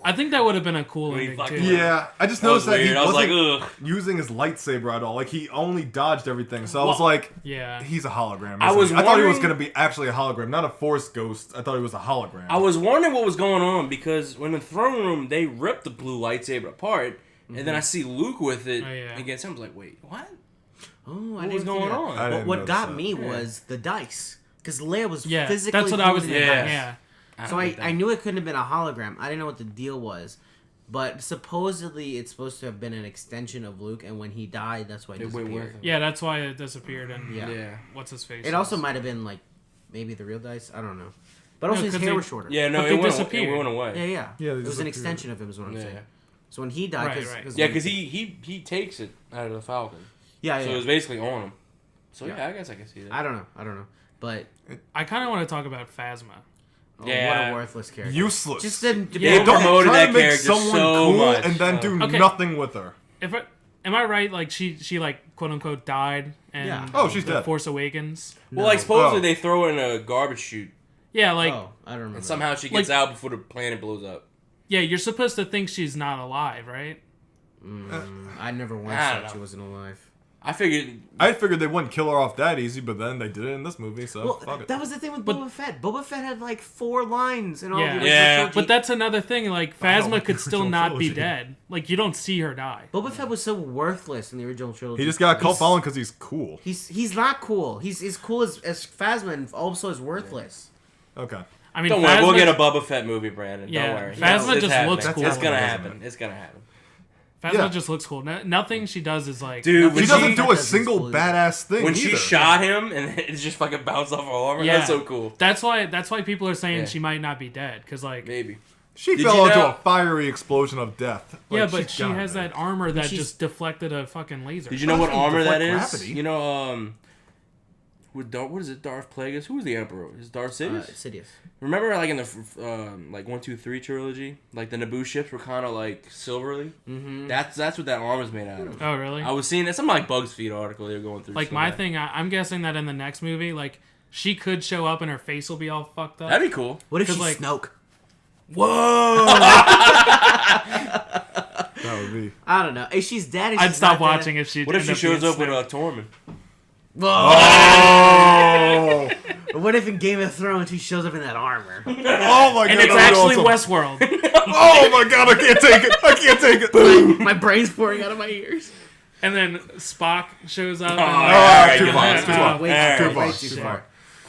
I think that would have been a cool When he ending fucking- too. Yeah, I just That was noticed that he weird. I was like, wasn't ugh. using his lightsaber at all. Like he only dodged everything. So I was like, Yeah. he's a hologram. I isn't was he? I thought he was wondering- gonna be actually a hologram, not a Force ghost. I thought he was a hologram. I was wondering what was going on because when in the throne room they ripped the blue lightsaber apart, and then I see Luke with it Oh, yeah. against him. I was like, wait, what? Oh, I What didn't was think going of that. on? I didn't What notice got that. me was the dice, because Leia was Yeah, physically. that's what I was holding thinking. the Yeah. dice. Yeah. So I knew it couldn't have been a hologram. I didn't know what the deal was. But supposedly it's supposed to have been an extension of Luke, and when he died, that's why he It went with disappeared. him. Yeah, that's why it disappeared. And Yeah. Yeah. what's his face? It also might have been like maybe the real dice. I don't know. But also No, his 'cause hair they- was shorter. Yeah, no, But it they went, disappeared. it went away. Yeah. Yeah, they It was an disappeared. extension of him, is what I'm Yeah. saying. So when he died, Right, cause, right. 'cause Yeah, when- because he takes it out of the Falcon. yeah, So it was basically on him. So yeah, Yeah. I guess I can see that. I don't know. But I kind of want to talk about Phasma. what Yeah. a worthless character. Useless. Just didn't. Yeah, They Don't promoted try that to make character someone so cool much. and then do Okay. nothing with her. Am I right? Like she like quote unquote died and Yeah. Oh, she's the dead. Force Awakens. Well, like supposedly Oh. they throw her in a garbage chute, Yeah, like Oh, I don't remember. and somehow she gets Like- out before the planet blows up. yeah, you're supposed to think she's not alive, right? I never once I don't thought she know. wasn't alive. I figured they wouldn't kill her off that easy, but then they did it in this movie, so fuck it. That was the thing with Boba Fett. Boba Fett had like 4 lines in all the original trilogy. But that's another thing. Like, Phasma could still original not be trilogy. dead. Like, you don't see her die. Boba Fett was so worthless in the original trilogy. He just got a cult following because he's cool. He's not cool. He's as cool as Phasma and also as worthless. Okay. I mean, don't worry, we'll get a Boba Fett movie, Brandon. Yeah, Don't worry. Phasma It's just happening. looks cool. It's gonna Doesn't happen. it? It's gonna happen. Phasma Yeah. just looks cool. Nothing she does is like... Dude, She when doesn't she- do a single badass thing When either. she shot him and it just fucking bounced off her armor, Yeah. that's so cool. That's why people are saying Yeah. she might not be dead. Because, like... Maybe. She Did fell you into know- a fiery explosion of death. Yeah, Like, but she got has it. that armor that she's- just deflected a fucking laser. Did you know what Doesn't armor that deflect is? gravity. You know, what is it? Darth Plagueis? Who was the Emperor? Is Darth Sidious? Sidious. Remember, like in the like 1, 2, 3 trilogy, like the Naboo ships were kind of like silvery. Mm-hmm. That's what that armor is made out of. Oh, really? I was seeing some like BuzzFeed article they were going through. Like, so my that- thing, I'm guessing that in the next movie, like, she could show up and her face will be all fucked up. That'd be cool. What if 'Cause, she's like- Snoke? Whoa! That would be. I don't know. If she's dead, if I'd she's stop not dead- watching if she. What if she ended shows being up with Snoke. a Tormund? Oh! But what if in Game of Thrones she shows up in that armor? Oh my god, And it's that would actually be awesome. Westworld. Oh my god, I can't take it. I can't take it. My brain's pouring out of my ears. And then Spock shows up. Oh, and alright, too good far, luck. too far. Way Yeah, too Too far. far, Way too too far. far.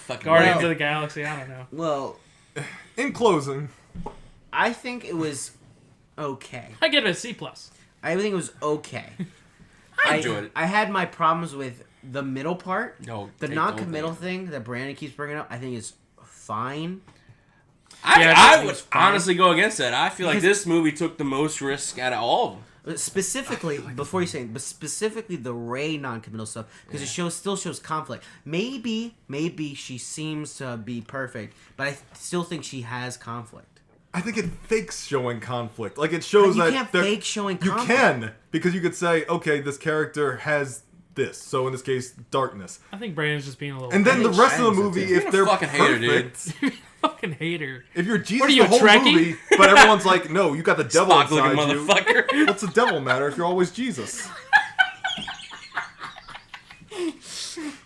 Fucking Guardians right. of the Galaxy. I don't know. Well, In closing, I think it was okay. I give it a C+. I think it was okay. I enjoyed it. I had my problems with the middle part. No, The take non-committal the whole thing that Brandon keeps bringing up, I think is fine. Yeah, I it would was fine. honestly go against that. I feel like Because- this movie took the most risk out of all of them. But specifically, before you say it, but specifically the Rey non-committal stuff, because it still shows conflict. Maybe she seems to be perfect, but I still think she has conflict. I think it fakes showing conflict. Like, it shows You that can't there- fake showing You conflict. can, because you could say, okay, this character has this. So in this case, darkness. I think Brandon's just being a little. And then the think rest of the Shannon's movie, it too. if You're a they're fucking hater, dude. perfect, fucking hater. if you're Jesus What are you, the whole Trekkie? movie, but everyone's like, no, you got the devil Spock inside looking you. motherfucker. What's the devil matter if you're always Jesus? I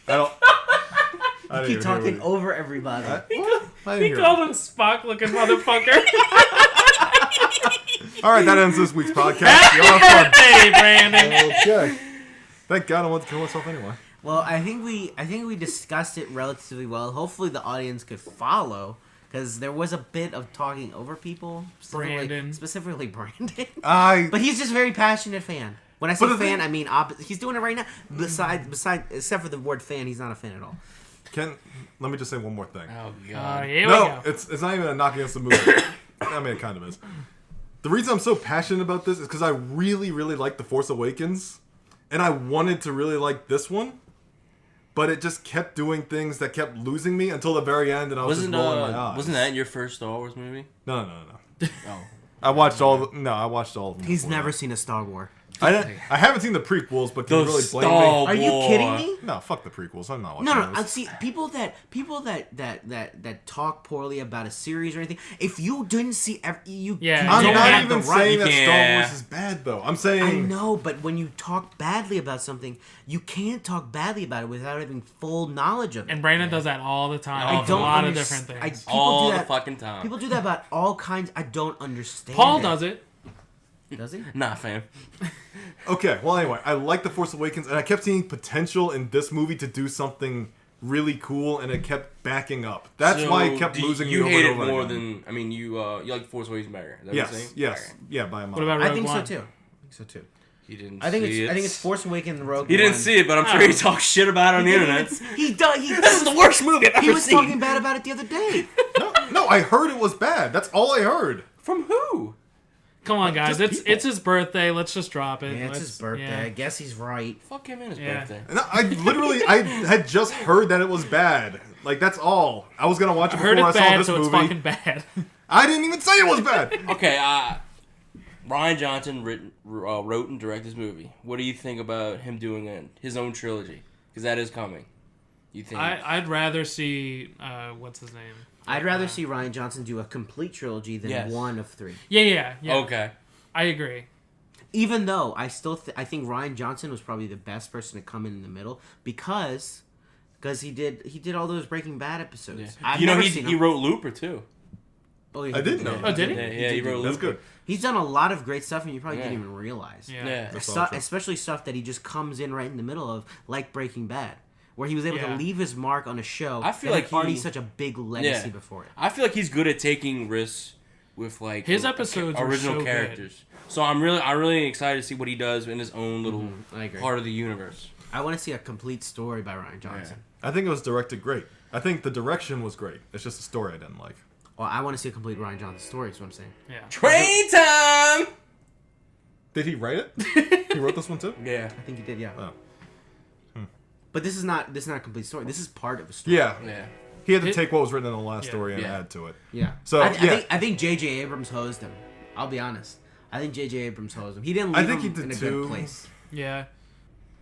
don't. I didn't Keep even hear talking what over everybody. I didn't He hear called it. him Spock looking motherfucker. All right, that ends this week's podcast. Happy Y'all have birthday, Brandon. fun. Okay. Thank God I want to kill myself anyway. Well, I think we discussed it relatively well. Hopefully, the audience could follow because there was a bit of talking over people. Brandon. Specifically Brandon. But He's just a very passionate fan. When I say But the fan, thing- I mean he's doing it right now. Besides, except for the word fan, he's not a fan at all. let me just say one more thing. Oh god. Here we No, go. it's not even a knock against the movie. I mean, it kind of is. The reason I'm so passionate about this is because I really, really like The Force Awakens, and I wanted to really like this one, but it just kept doing things that kept losing me until the very end, and I was just rolling my eyes. Wasn't that your first Star Wars movie? No. Oh. I watched all. I watched all of them. He's before never that. seen a Star Wars. I haven't seen the prequels, but can you really blame Star me? Are you kidding me? No, fuck the prequels. I'm not watching No. those. I see people that talk poorly about a series or anything. If you didn't see, you Yeah, you I'm don't not have even the right. saying that Star Yeah. Wars is bad, though. I'm saying I know, but when you talk badly about something, you can't talk badly about it without having full knowledge of it. And Brandon does that all the time. I with don't a lot of understand- different things. People All do the that- fucking time. People do that about all kinds. I don't understand. Paul it. does it. Does he? Nah, fam. Okay, well, anyway, I like The Force Awakens, and I kept seeing potential in this movie to do something really cool, and it kept backing up. That's So, why it kept do losing you me hate over it and more over again. than I mean you like Force Awakens better. Is that what you're Yes, saying? yes, Okay. yeah, by a mile. What about I Rogue think One? so too. I think so too. He didn't. I think see it. it's Force Awakens and Rogue He didn't One. see it, but I'm sure he talks shit about it on the internet. He does. This is the worst movie I've ever He was seen. talking bad about it the other day. No, I heard it was bad. That's all I heard. From who? Come on, guys. Just people. It's his birthday. Let's just drop it. Yeah, it's Let's- his birthday. yeah. I guess he's right. Fuck him and his Yeah. birthday. And I had just heard that it was bad. Like, that's all. I was gonna watch it I heard before I it's saw bad, this so it's movie. fucking bad. I didn't even say it was bad. Okay, Ryan Johnson wrote and directed this movie. What do you think about him doing his own trilogy? Because that is coming. You think? I'd rather see what's his name? I'd rather see Ryan Johnson do a complete trilogy than Yes. one of three. Yeah. Okay. I agree. Even though I still I think Rian Johnson was probably the best person to come in the middle because he did all those Breaking Bad episodes. Yeah. I've You know, never he seen him. wrote Looper too. Oh, yeah, I didn't know. Oh, did he? Yeah, he wrote That's Looper. good. He's done a lot of great stuff, and you probably Yeah. didn't even realize. Yeah. Yeah. That's all true. Especially stuff that he just comes in right in the middle of, like Breaking Bad, where he was able to Yeah. leave his mark on a show. I feel that like had already he- such a big legacy Yeah. before it. I feel like he's good at taking risks with like His episodes were original so good. characters. So I'm really excited to see what he does in his own little I agree. part of the universe. I want to see a complete story by Rian Johnson. I think it was directed great. I think the direction was great. It's just the story I didn't like. Well, I want to see a complete Rian Johnson story. Is what I'm saying. Yeah. Train time. Did he write it? He wrote this one too? Yeah. I think he did, yeah. Oh. But this is not a complete story. This is part of a story. Yeah. Yeah. He had to It- take what was written in the last Yeah. story and Yeah. add to it. Yeah. So, yeah. I think J.J. Abrams hosed him. I'll be honest. I think J.J. Abrams hosed him. He didn't I leave think him he did in a too. good place. Yeah.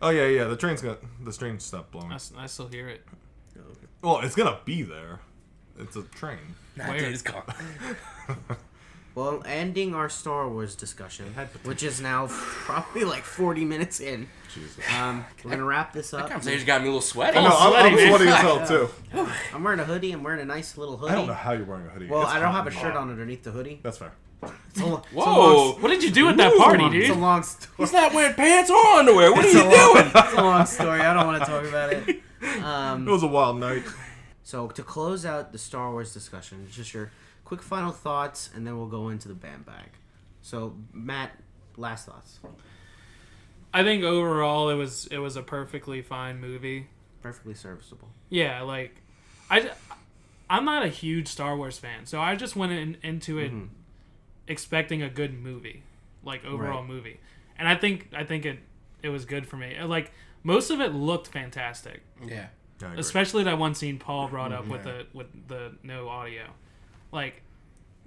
Oh yeah. The train stopped blowing. I still hear it. Well, it's gonna be there. It's a train. Nah, Where? dude, it's gone. Well, ending our Star Wars discussion, which is now probably like 40 minutes in. Jesus. We're gonna wrap this up. Conversation got me a little sweaty. I know, I'm sweaty, man. sweaty as hell too. I'm wearing a hoodie. I'm wearing a nice little hoodie. I don't know how you're wearing a hoodie. Well, It's I don't hot have a in shirt here. on underneath the hoodie. That's fair. It's a, Whoa! What did you do at that party, It's a dude? long story. He's not wearing pants or underwear. What are It's you a long- doing? It's a long story. I don't want to talk about it. It was a wild night. So to close out the Star Wars discussion, just your quick final thoughts, and then we'll go into the band bag. So Matt, last thoughts. I think overall it was a perfectly fine movie. Perfectly serviceable. Yeah, like I'm not a huge Star Wars fan, so I just went into it expecting a good movie, like overall Right. movie, and I think it was good for me. Like most of it looked fantastic, Yeah. I agree. especially that one scene Paul brought up with the no audio, like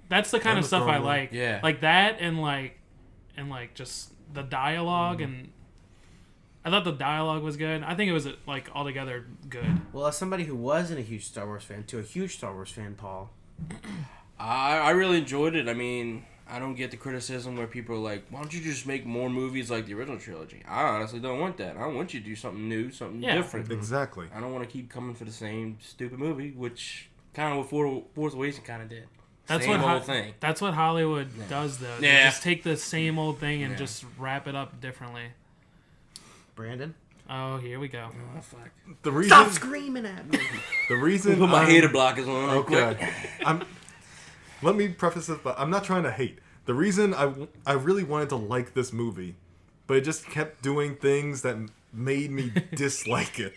that's the kind And of the stuff I throne room. like. Yeah. Like that and like just the dialogue and. I thought the dialogue was good. I think it was like altogether good. Well, as somebody who wasn't a huge Star Wars fan to a huge Star Wars fan, Paul. I really enjoyed it. I mean, I don't get the criticism where people are like, why don't you just make more movies like the original trilogy? I honestly don't want that. I want you to do something new, something Yeah. different. Exactly. I don't want to keep coming for the same stupid movie, which kind of what Force Awakens kind of did. That's Same what old thing. That's what Hollywood does, though. They Yeah. just take the same old thing and Yeah. just wrap it up differently. Brandon? Oh, here we go. Oh, fuck. The reason. Stop screaming at me! The reason. Put my I'm- hater blockers on real quick. Okay. Let me preface this, but I'm not trying to hate. The reason I really wanted to like this movie, but it just kept doing things that made me dislike it.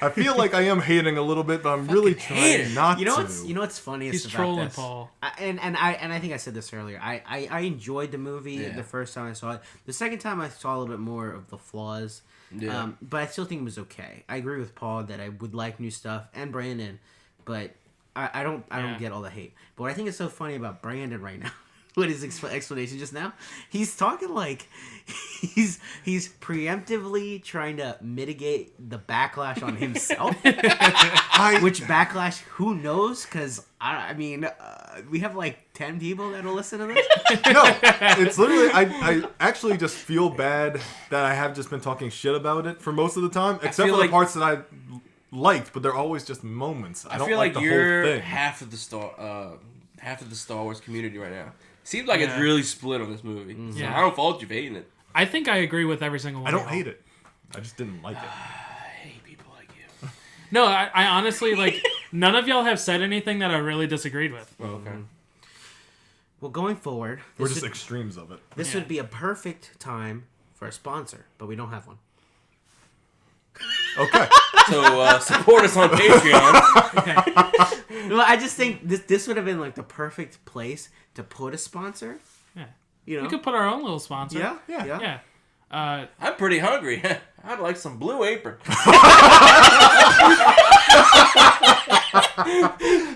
I feel like I am hating a little bit, but I'm really trying not You know to. what's funniest He's about trolling this? Paul. And I think I said this earlier. I enjoyed the movie Yeah. the first time I saw it. The second time I saw a little bit more of the flaws. Yeah. But I still think it was okay. I agree with Paul that I would like new stuff and Brandon, but I don't Yeah. get all the hate. But what I think is so funny about Brandon right now, with his explanation just now, he's talking like he's preemptively trying to mitigate the backlash on himself. Which backlash? Who knows? Because I mean, we have like 10 people that'll listen to this. No, it's literally. I actually just feel bad that I have just been talking shit about it for most of the time, except feel for the like- parts that I liked, but they're always just moments. I don't feel like like the you're whole thing. half of the Star Wars community right now. Seems like it's Yeah. really split on this movie. So Yeah. I don't fault you for hating it. I think I agree with every single one. I don't of y'all. hate it. I just didn't like it. I hate people like you. No, I honestly like none of y'all have said anything that I really disagreed with. Okay. Well, going forward, We're this just would- extremes of it. This Yeah. would be a perfect time for a sponsor, but we don't have one. Okay. So support us on Patreon. Well, I just think this would have been like the perfect place to put a sponsor. Yeah. You know? We could put our own little sponsor. Yeah. Yeah. I'm pretty hungry. I'd like some Blue Apron.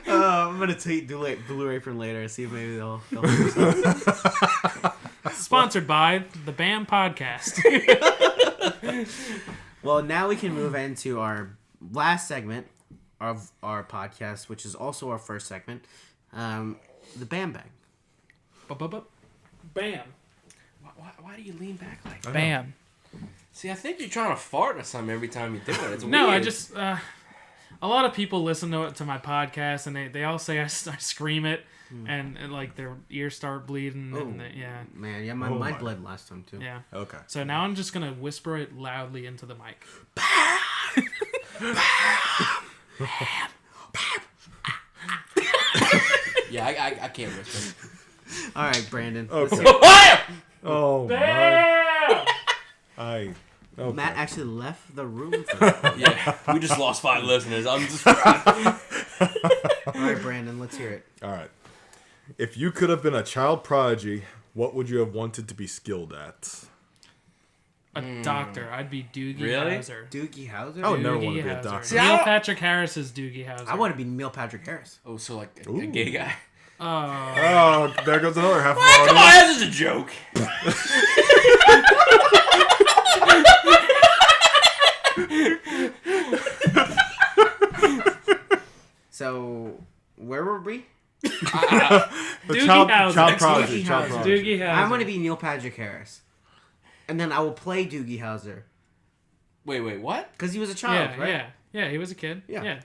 I'm gonna tweet Blue Apron later and see if maybe they'll Sponsored by the BAM Podcast. Well, now we can move into our last segment of our podcast, which is also our first segment, the Bam Bag. Bam. Why do you lean back like that? Bam. See, I think you're trying to fart or something every time you do it. It's No, weird. I just a lot of people listen to my podcast and they all say I scream it and like their ears start bleeding. And yeah. Man, yeah, mine bled last time too. Yeah. Okay. So now I'm just gonna whisper it loudly into the mic. Yeah, I can't whisper. All right, Brandon. Okay. Oh my. Bam! Okay. Matt actually left the room for that. Yeah, we just lost 5 listeners. I'm just. All right, Brandon, let's hear it. All right. If you could have been a child prodigy, what would you have wanted to be skilled at? A doctor. I'd be Doogie Really? Howser. Doogie Howser? I would never Doogie want to be a Howser. doctor. See, I Neil don't- Patrick Harris is Doogie Howser. I want to be Neil Patrick Harris. Oh, so like a Ooh. gay guy. Oh. Oh, there goes another half of Come our on, audience. this is a joke. So, where were we? The Doogie child Howser. prodigy. Doogie Child Howser. prodigy. Doogie Howser. I'm going to be Neil Patrick Harris. And then I will play Doogie Howser. Wait, what? Because he was a child, Yeah, right? yeah. He was a kid. Yeah. Yeah.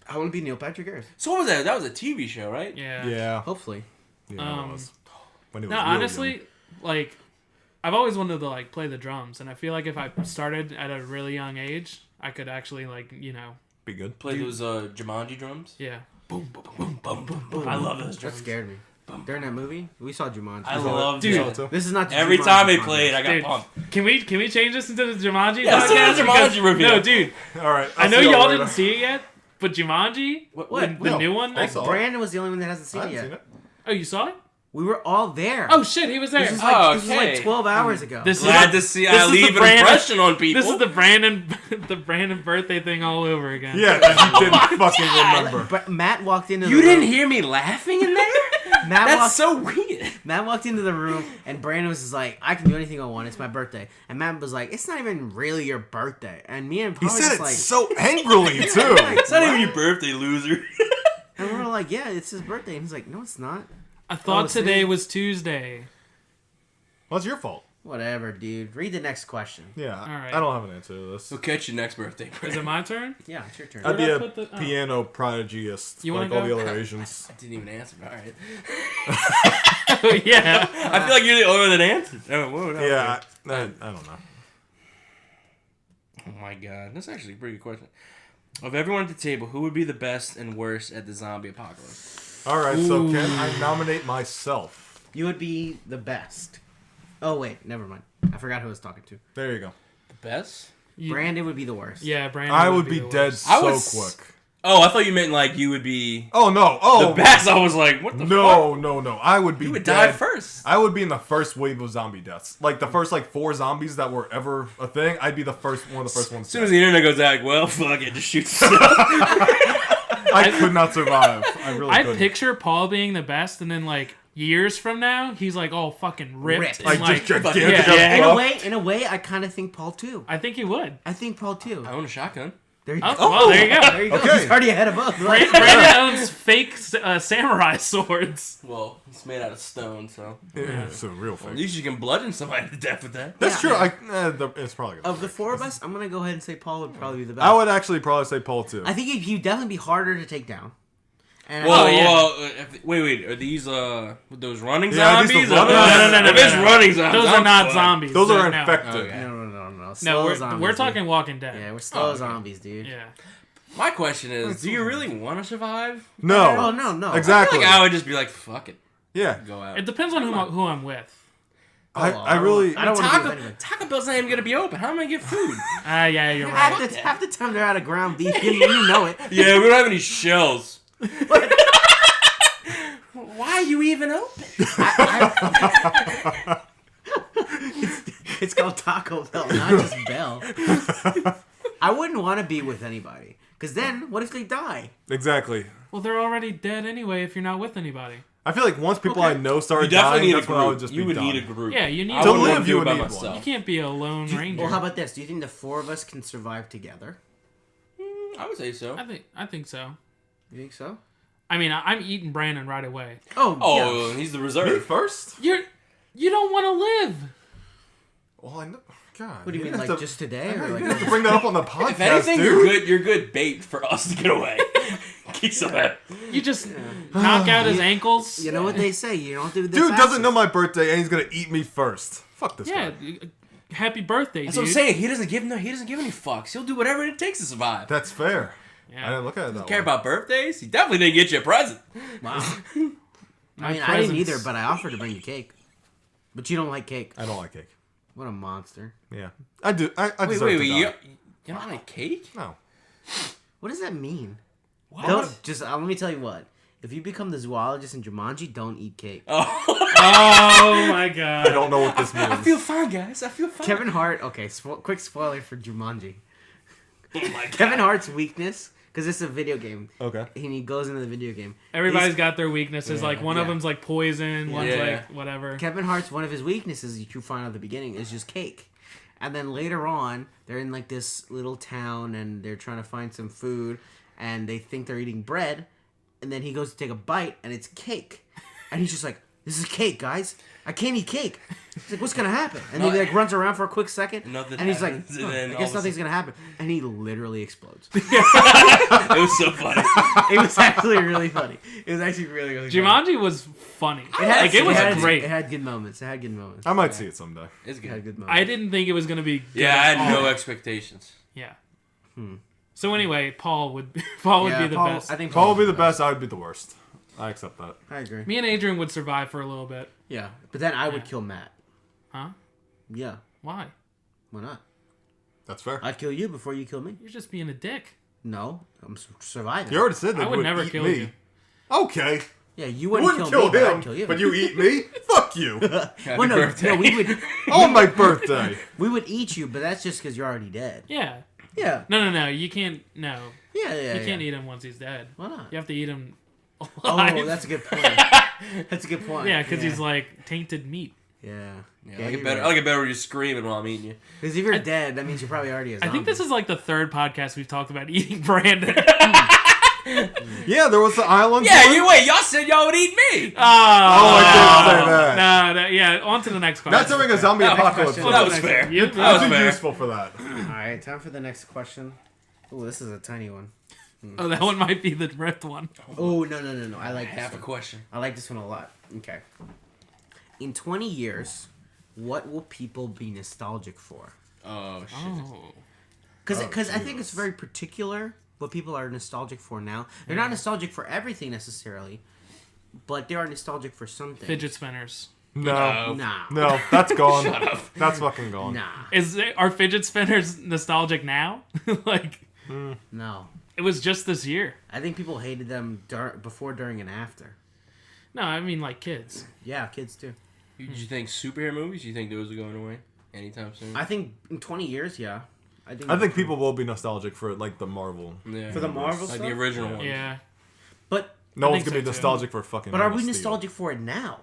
I want to be Neil Patrick Harris. So what was that? That was a TV show, right? Yeah. Yeah. Hopefully. Yeah, it was. When it was No, real honestly, young. like, I've always wanted to like play the drums, and I feel like if I started at a really young age, I could actually like Be good. Play those Jumanji drums. yeah. Boom, boom, boom, boom, boom, boom. I love those That drums. scared me. During that movie, we saw Jumanji. I love Dude. that. This is not the Every Jumanji time they podcast. played, I got Dude, pumped. can we change this into the Jumanji Yeah, let's do podcast? the Jumanji Because- review. No, dude, All right. I know y'all didn't see it yet, but Jumanji, What? the No, new one. I saw it. Brandon was the only one that hasn't I seen it haven't yet. seen it. Oh, you saw it? We were all there. Oh shit, he was there. This was Oh, like, okay. 12 hours ago. This is Glad the- to see this I is leave the an Brandon- impression on people. This is the Brandon birthday thing all over again. Yeah, that you didn't fucking remember. But Matt walked into the You room. didn't hear me laughing in there? Matt That's walked, so weird. Matt walked into the room, and Brandon was just like, I can do anything I want. It's my birthday. And Matt was like, it's not even really your birthday. And me and He Paul were said just it like, so angrily, too. It's not even your birthday, loser. and we were like, yeah, it's his birthday. And he's like, no, it's not. I thought Oh, today see? was Tuesday. Well, it's your fault. Whatever, dude. Read the next question. Yeah, right. I don't have an answer to this. We'll catch you next birthday. Is it my turn? Yeah, it's your turn. I'd Where'd be I a put the- oh. piano prodigyist, You like wanna all the go? other Asians. I didn't even answer. All right. Yeah. I feel like you're the only one that answered. Oh, whoa, no. Yeah, I don't know. Oh my god, that's actually a pretty good question. Of everyone at the table, who would be the best and worst at the zombie apocalypse? All right, so can I nominate myself? You would be the best. Oh, wait. Never mind. I forgot who I was talking to. There you go. The best? Brandon would be the worst. Yeah, Brandon. I would be the dead worst. I so would quick. Oh, I thought you meant like you would be Oh no! Oh the best. I was like, what the fuck? no! I would be You would dead. die first. I would be in the first wave of zombie deaths. Like the first 4 zombies that were ever a thing. I'd be one of the first ones. As soon as the internet goes out, like, well, fuck it, just shoot yourself. I could not survive. I really I couldn't. picture Paul being the best, and then like years from now, he's like all fucking ripped. Ripped. And, Like like, just fucking- gigantic. yeah, as yeah. well. In a way, I kind of think Paul too. I think he would. I think Paul too. I own a shotgun. There you Oh, go. well, there you go. There you go. Okay. He's already ahead of us. Brandon owns fake samurai swords. Well, it's made out of stone, so Yeah, it's a real at thing. least you can bludgeon somebody to death with that. That's Yeah. true. It's probably good. Of the 4 of us, I'm gonna go ahead and say Paul would probably be the best. I would actually probably say Paul too. I think he'd definitely be harder to take down. And Whoa, yeah. wait, are these those running Yeah, are these zombies? the running- No, If it's no. running zombies, Those are I'm not fucked. zombies. Those are No. infected. Okay. No. No, Slow zombies, we're dude. talking Walking Dead. Yeah, we're slow Oh, okay. zombies, dude. Yeah. My question is, do you really want to survive? No. Oh no. Exactly. I feel like I would just be like, fuck it, Yeah. go out. It depends on who I'm with. I really. I don't want to be Taco, with anyone. Taco Bell's not even gonna be open. How am I gonna get food? Yeah, you're right. Half the time they're out of ground beef. You know it. Yeah, we don't have any shells. Why are you even open? It's called Taco Bell, not just Bell. I wouldn't want to be with anybody. Because then, what if they die? Exactly. Well, they're already dead anyway if you're not with anybody. I feel like once people Okay. I know You started definitely dying, need a that's when I would group. just You be would done. need a group. Yeah, you need I to wouldn't live, want to you do it would by need myself. You can't be a lone ranger. Well, how about this? Do you think the 4 of us can survive together? I would say so. I think so. You think so? I mean, I'm eating Brandon right away. Oh, Oh, he's the Me reserve. first? You don't want to live. Well, I know. God. What do you mean, have like to- just today? I know, Or you like have to bring that up on the podcast, If anything, dude. you're good bait for us to get away. Keep some of that. You just knock out his ankles. you know what they say? You don't do this. Dude doesn't know my birthday, and he's gonna eat me first. Fuck this Yeah. guy. Happy birthday, That's dude. what I'm saying. He doesn't give any fucks. He'll do whatever it takes to survive. That's fair. Yeah. I didn't look at it that Care way. about birthdays? He definitely didn't get you a present. Wow. My I mean, I didn't presents. either, but I offered to bring you cake. But you don't like cake. I don't like cake. What a monster. Yeah, I do. I Wait, deserve to you die. don't like cake? No. What does that mean? What? Don't just. Let me tell you what. If you become the zoologist in Jumanji, don't eat cake. Oh my god. I don't know what this means. I feel fine, guys. I feel fine. Kevin Hart. Okay, quick spoiler for Jumanji. Oh my God. Kevin Hart's weakness, because it's a video game. Okay. And he goes into the video game. Everybody's got their weaknesses. Yeah. Like one of Yeah. them's like poison, one's Yeah. like whatever. Kevin Hart's one of his weaknesses, you find out at the beginning, is just cake. And then later on, they're in like this little town and they're trying to find some food and they think they're eating bread. And then he goes to take a bite and it's cake. And he's just like, this is cake, guys. I can't eat cake. He's like, what's going to happen? And then he like runs around for a quick second. Nothing and he's like, happens, and "Huh, then I all guess of a nothing's going to happen. And he literally explodes. It was so funny. It was actually really funny. It was actually really, really funny. Jumanji was funny. It was had, great. It had good moments. It had good moments. I might see it someday. It's It had good. good moments. I didn't think it was gonna be. Good Yeah, I at had all. no expectations. Yeah. So anyway, Paul would be the Paul- best. I think Paul Paul would be the best. I would be the worst. I accept that. I agree. Me and Adrian would survive for a little bit. Yeah, but then I would Yeah. kill Matt. Huh? Yeah, Why? why not? That's fair. I'd kill you before you kill me. You're just being a dick. No, I'm surviving. You already said that I you would never eat kill me. you. Okay. Yeah, you You wouldn't, wouldn't kill kill me, but him, I'd kill you. but you eat me? Fuck you. Happy Well, no, birthday. no, we would On my birthday. we would eat you, but that's just because you're already dead. Yeah. Yeah, No. You can't. No. yeah. You can't eat him once he's dead. Why not? You have to eat him Oh, alive. that's a good point. That's a good point. Yeah, because he's like tainted meat. Yeah. Yeah, I like it better when you're screaming while I'm eating you. Because if you're dead, that means you're probably already a zombie. I think this is like the third podcast we've talked about eating Brandon. Yeah, there was the island. Yeah, one. you wait. Y'all said y'all would eat me. Oh, I didn't say that. No, yeah. On to the next question. That's during a zombie apocalypse. question. Well, that was fair. You- That I'm was too fair. useful for that. All right, time for the next question. Oh, this is a tiny one. Oh, that one might be the ripped one. Oh, no. I like Half a this one. question. I like this one a lot. Okay. In 20 years, what will people be nostalgic for? Oh shit. Oh. Because I think it's very particular what people are nostalgic for now. They're not nostalgic for everything necessarily, but they are nostalgic for something. Fidget spinners. No. Nah. No, that's gone. Shut up. That's fucking gone. Nah. Are fidget spinners nostalgic now? Like, No. it was just this year. I think people hated them before, during, and after. No, I mean like kids. Yeah, kids too. Do you think superhero movies? You think those are going away anytime soon? I think in 20 years, yeah. I think people will be nostalgic for like the Marvel. Yeah. For the Marvel like stuff? the original ones. Yeah. But No I one's think gonna be so, too. nostalgic for fucking. are Man we of Steel. nostalgic for it now?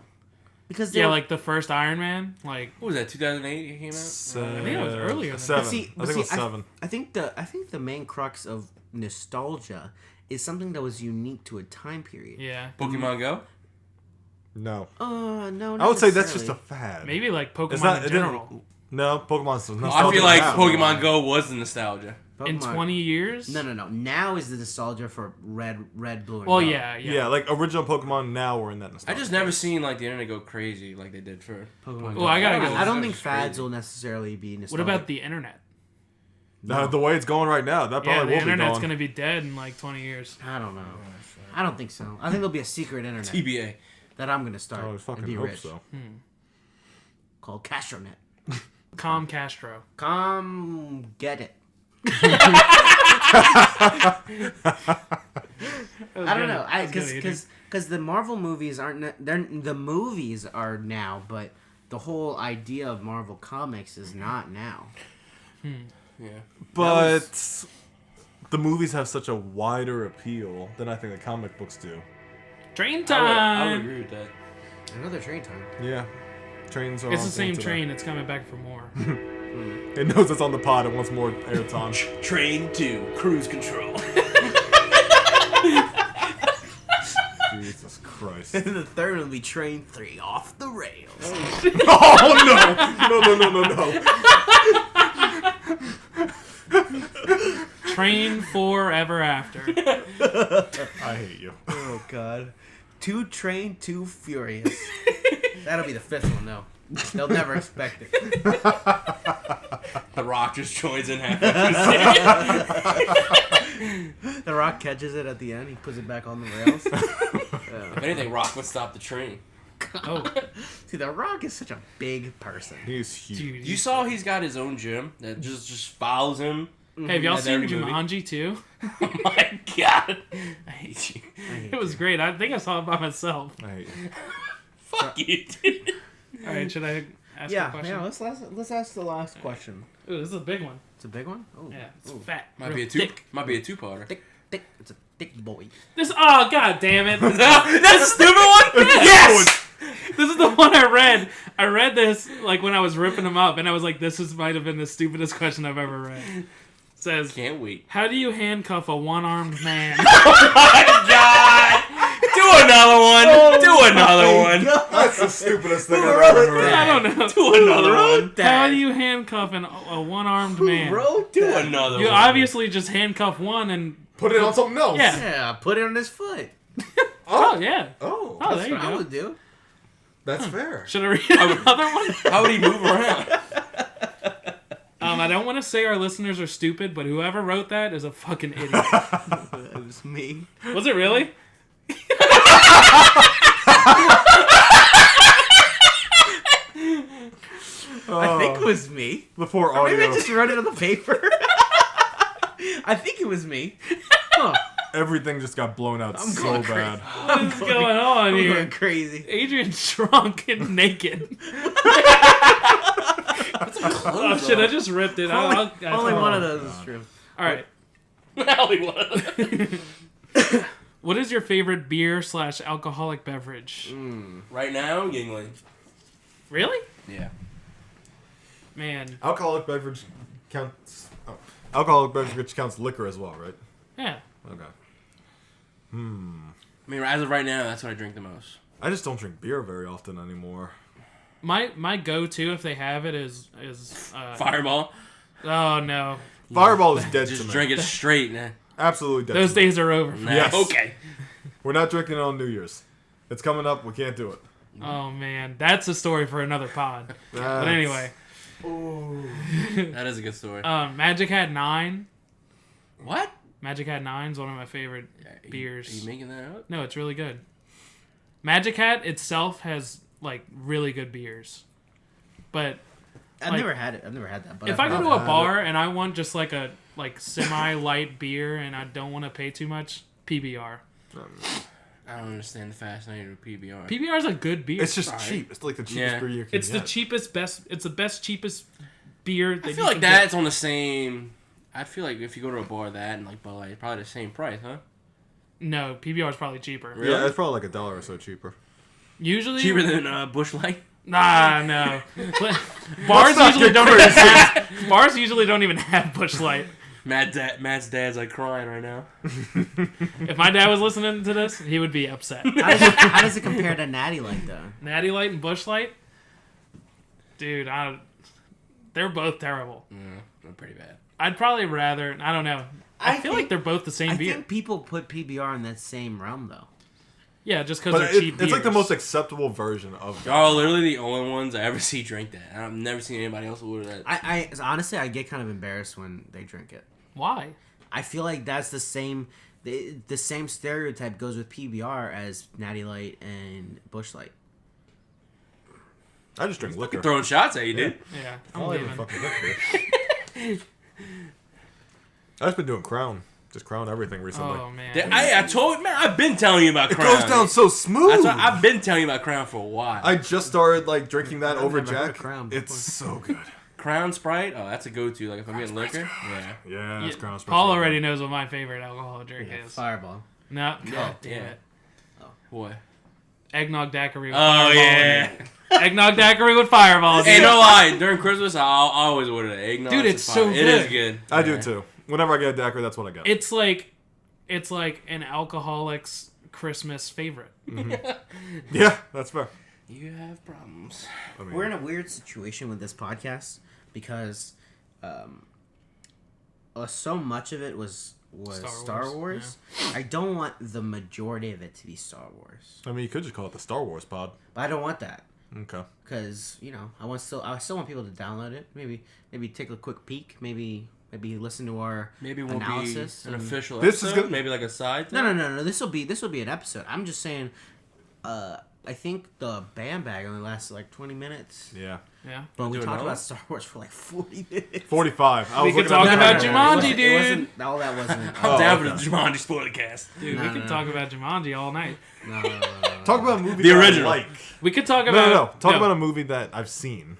Because Yeah, like the first Iron Man. Like, What was that? 2008 it came out. I think it was earlier than Seven. that. I think it was 7. I think the main crux of nostalgia is something that was unique to a time period. yeah. Pokemon Go. No, No. Not I would say that's necessarily. just a fad. Maybe like Pokemon It's not. in It didn't. general. No, Pokemon's nostalgic. I feel like now. Pokemon Go was the nostalgia. In Pokemon- 20 years? No. Now is the nostalgia for red, blue, and Well, yellow. yeah. Yeah, like original Pokemon. Now we're in that I nostalgia. just never seen like the internet go crazy like they did for. Pokemon Well, I gotta go. I don't think That's fads crazy. will necessarily be What nostalgic. about the internet? The way it's going right now, that Yeah, probably the will be internet's gone. going to be dead in like 20 years. I don't know. I don't think so. I think there'll be a secret internet TBA. that I'm gonna start Oh, I and fucking be hope rich. so. Called Castronet. Com Castro. Come get it. I don't know. Because the Marvel movies aren't. The movies are now, but the whole idea of Marvel comics is not now. Yeah. But the movies have such a wider appeal than I think the comic books do. Train I would time! agree with that. Another train time. Yeah, trains are. It's the on same today. train. It's coming back for more. It knows it's on the pod. It wants more airtime. Train 2, cruise control. Jesus Christ. And the third one will be Train 3, Off the Rails. Oh, no. Train 4 Ever After. I hate you. Oh, God. 2 Train, 2 Furious. That'll be the 5th one, though. They'll never expect it. The Rock just joins in half. The Rock catches it at the end. He puts it back on the rails. If anything, Rock would stop the train. Oh, See, The Rock is such a big person. He's huge. dude. You saw he's got his own gym that just follows him. Hey, have y'all At seen every movie. Jumanji 2? Oh my god. I hate you. It was great. I think I saw it by myself. I hate you. Fuck you, dude. All right, should I ask a Yeah, question? let's ask the last question. Ooh, this is a big one. It's a big one? Oh, Yeah, it's Ooh. fat. Might real be a thick. two-parter. Thick. It's a thick boy. This. Oh, god damn it! That's a stupid one. Yes. This is the one I read. I read this like when I was ripping them up, and I was like, "This might have been the stupidest question I've ever read." It says, Can't wait. "How do you handcuff a one-armed man?" My god. Do another one. Do another one. That's the stupidest thing I've wrote ever heard. I don't know. Do another one. How do you handcuff a one-armed man? Wrote Do that? another You one. obviously just handcuff one and Put it on something else. Yeah. Yeah, put it on his foot. oh yeah. Oh, Oh, That's there you what I go. would do. that's fair. Should I read another one? How would he move around? I don't want to say our listeners are stupid, but whoever wrote that is a fucking idiot. It was me. Was it really? I think it was me. The poor Or maybe I audio. just wrote it on the paper. I think it was me. Huh. Everything just got blown out so going bad. What is going on I'm here? going crazy. Adrian's drunk and naked. Oh shit! I just ripped it. Only one of those is true. All right. Hollywood. What is your favorite beer / alcoholic beverage? Right now, Yingling. Really? Yeah. Man. Alcoholic beverage counts. Oh. Alcoholic beverage counts liquor as well, right? Yeah. Okay. I mean, as of right now, that's what I drink the most. I just don't drink beer very often anymore. My go-to if they have it is Fireball. oh no, Fireball is dead to Just me. drink it straight, man. Absolutely dead. those to me. days are over. Nah, Yes. Okay. We're not drinking it on New Year's. It's coming up. We can't do it. Oh man, that's a story for another pod. But anyway, That is a good story. Magic Hat 9. What? Magic Hat 9 is one of my favorite Are beers. you making that up? No, it's really good. Magic Hat itself has like really good beers, but I've Like, never had it. I've never had that. But if I've I go heard to of a it. bar and I want just like a semi-light beer and I don't want to pay too much, PBR. I don't understand the fascination with PBR. PBR is a good beer. It's just Alright. cheap. It's like the cheapest Yeah. beer you can It's the get. cheapest, best. It's the best, cheapest beer. That I you feel like can that's on the same. I feel like if you go to a bar, that and like Bud Light, probably the same price, huh? Get. No, PBR is probably cheaper. Really? Yeah, it's probably like $1 or so cheaper. Usually Cheaper than Bush Light. Nah, no. Bars usually don't even have. Bars usually don't even have Bush Light. Matt's dad's like crying right now. If my dad was listening to this, he would be upset. How does it compare to Natty Light though? Natty Light and Bush Light, dude, they're both terrible. Yeah, they're pretty bad. I'd probably rather. I don't know. I feel like think- they're both the same I beer. think people put PBR in that same realm though. Yeah, just because But they're cheap it's like the beers. most acceptable version of that. Y'all are literally the only ones I ever see drink that. I've never seen anybody else order that. I honestly I get kind of embarrassed when they drink it. Why? I feel like that's the same stereotype goes with PBR as Natty Light and Bush Light. I just drink liquor. Throwing shots at you, dude. Yeah, I I'm don't even leaving. fucking drink beer. I've just been doing Crown. Just Crown everything recently. Oh man. Yeah, I told man, I've been telling you about It Crown. goes down so smooth. That's what I've been telling you about Crown for a while. I just started like drinking that I've over never heard of Jack. Crown It's before. so good. Crown Sprite, oh, that's a go-to. Like if I'm getting liquor, yeah. Yeah, it's Crown. Paul already knows what my favorite alcoholic drink is. Fireball. No, God damn yeah. it. What? Eggnog daiquiri with Oh Fireball yeah. in it. Eggnog daiquiri with Fireball. Hey, dude. no lie. During Christmas, I always order the eggnog. Dude, and it's fire. so It is good. good. I do Yeah. too. Whenever I get a daiquiri, that's what I get. It's like an alcoholic's Christmas favorite. Yeah, that's fair. You have problems. I mean, We're in a weird situation with this podcast because so much of it was Star Wars. I don't want the majority of it to be Star Wars. I mean, you could just call it the Star Wars pod. But I don't want that. Okay. Because, I still want people to download it. Maybe take a quick peek. Maybe listen to our Maybe it won't analysis. be an official This is episode. good. Maybe like a side thing. No. This will be an episode. I'm just saying. I think the Bam Bag only lasted like 20 minutes. Yeah. Yeah. But we do talked another? about Star Wars for like 40 minutes. 45. I We was could looking talk at about the- Jumanji, It dude. wasn't, all that wasn't. I'm down for okay. the Jumanji spoiler cast. Dude, we could talk about Jumanji all night. No. Talk about a movie The that original. I like. We could talk No, about... Talk about a movie that I've seen.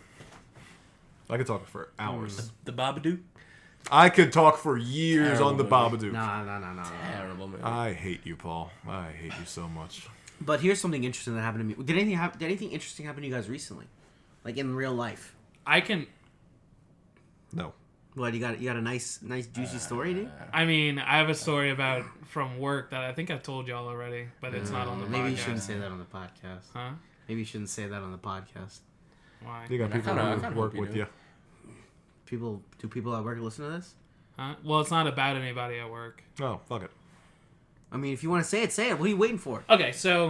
I could talk for hours. The Babadook. I could talk for years on the Terrible Babadook. No. Terrible movie. I hate you, Paul. I hate you so much. But here's something interesting that happened to me. Did anything interesting happen to you guys recently? Like in real life? I can... No. What, you got a nice juicy story, dude? I mean, I have a story about from work that I think I told y'all already, but it's not on the Maybe podcast. you shouldn't say that on the podcast. Huh? Maybe you shouldn't say that on the podcast. Why? You got I people kinda who work hope you with do. you. Do people at work listen to this? Huh? Well, it's not about anybody at work. Oh, fuck it. I mean, if you want to say it, say it. What are you waiting for? Okay, so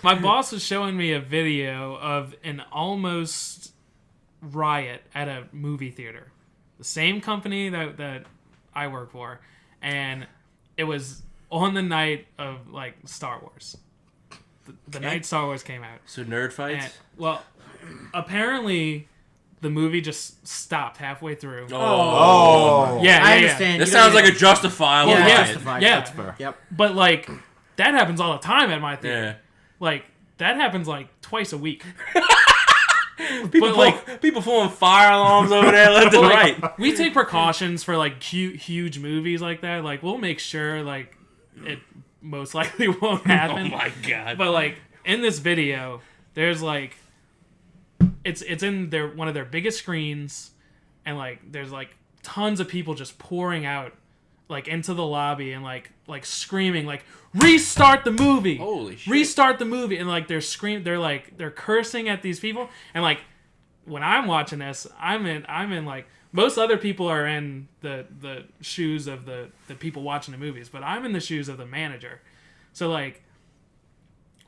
my boss was showing me a video of an almost riot at a movie theater. The same company that I work for. And it was on the night of, like, Star Wars. The night Star Wars came out. So nerd fights. And, well, apparently the movie just stopped halfway through. Oh. Yeah, I yeah. understand. This You don't sounds need like to- a justifiable Yeah, yeah, riot. justified. yeah. That's fair. Yep. But, like, that happens all the time at my theater. Yeah. Like, that happens, like, twice a week. People, But, like- people pulling fire alarms over there left and Like, right. we take precautions for, like, huge movies like that. Like, we'll make sure, like, it most likely won't Oh happen. my god. But, like, in this video, there's, like, it's in one of their biggest screens, and, like, there's, like, tons of people just pouring out, like, into the lobby and, like screaming, like, restart the movie. Holy shit. Restart the movie. And, like, they're cursing at these people. And, like, when I'm watching this, I'm in, like, most other people are in the shoes of the people watching the movies, but I'm in the shoes of the manager. So, like,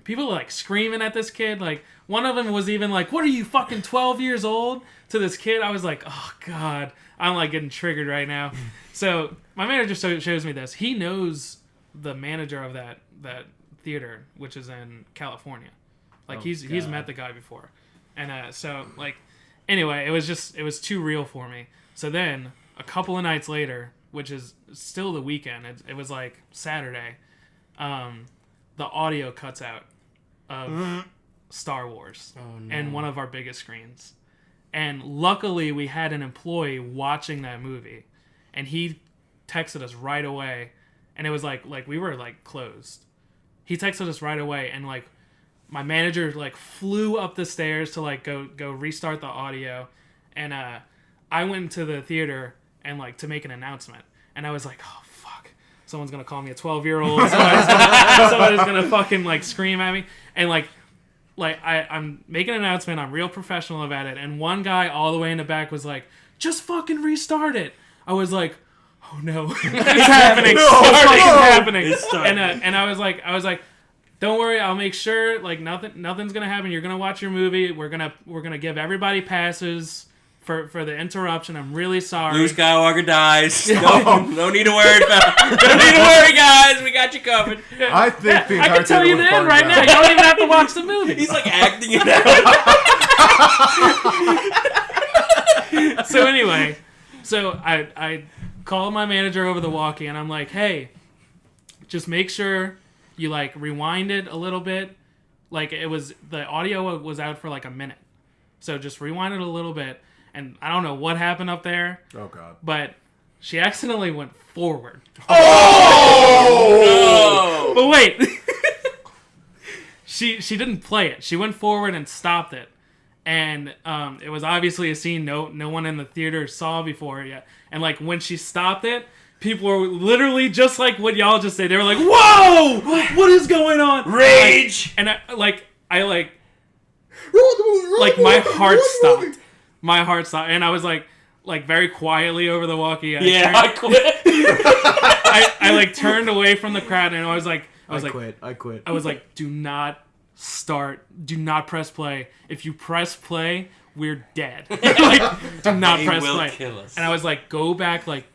people are, like, screaming at this kid. Like, one of them was even like, what are you, fucking 12 years old? To this kid. I was like, oh, God. I'm, like, getting triggered right now. So, my manager shows me this. He knows the manager of that theater, which is in California. Like, he's met the guy before. And so, like, anyway, it was too real for me. So then, a couple of nights later, which is still the weekend, it was, like, Saturday, the audio cuts out of Star Wars and one of our biggest screens. And luckily we had an employee watching that movie, and he texted us right away, and it was like we were, like, closed. He texted us right away, and, like, my manager, like, flew up the stairs to, like, go restart the audio, and I went to the theater and, like, to make an announcement, and I was like, oh fuck, someone's gonna call me a 12-year-old. Somebody's gonna fucking, like, scream at me. And, like I'm making an announcement. I'm real professional about it. And one guy all the way in the back was like, just fucking restart it. I was like, oh no, it's happening. It's happening. And I was like, don't worry, I'll make sure, like, nothing's gonna happen. You're gonna watch your movie. We're gonna give everybody passes for the interruption. I'm really sorry. Luke Skywalker dies. No need to worry about. No need to worry, guys. We got you covered. I think the I entire can tell theater you was that burned right down. now. You don't even have to watch the movie. He's like acting it out. So anyway, I called my manager over the walkie, and I'm like, hey, just make sure you, like, rewind it a little bit. Like, the audio was out for, like, a minute. So just rewind it a little bit. And I don't know what happened up there, Oh, God. but she accidentally went forward. Oh! But wait. She didn't play it. She went forward and stopped it. And it was obviously a scene no one in the theater saw before yet. And, like, when she stopped it, people were literally just like what y'all just said. They were like, "Whoa, what is going on?" Rage. And I my heart stopped. My heart stopped, and I was like very quietly over the walkie. I quit. I like turned away from the crowd, and I quit. I was like, do not start. Do not press play. If you press play, we're dead. Like, do not press play. Kill us. And I was like, go back like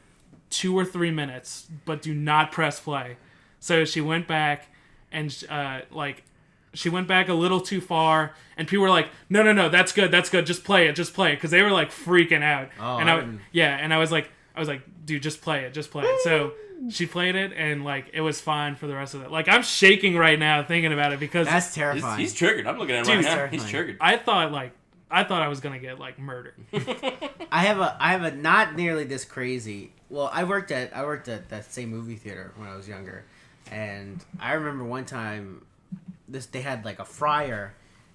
2 or 3 minutes, but do not press play. So she went back, and she went back a little too far, and people were like, no, that's good, just play it, because they were like freaking out. Oh, and I was like, dude, just play it. So she played it, and like it was fine for the rest of it. Like I'm shaking right now thinking about it because that's terrifying. He's triggered. I'm looking at him right now. He's triggered. I thought I was gonna get like murdered. I have a not nearly this crazy. Well, I worked at that same movie theater when I was younger, and I remember one time they had like a fryer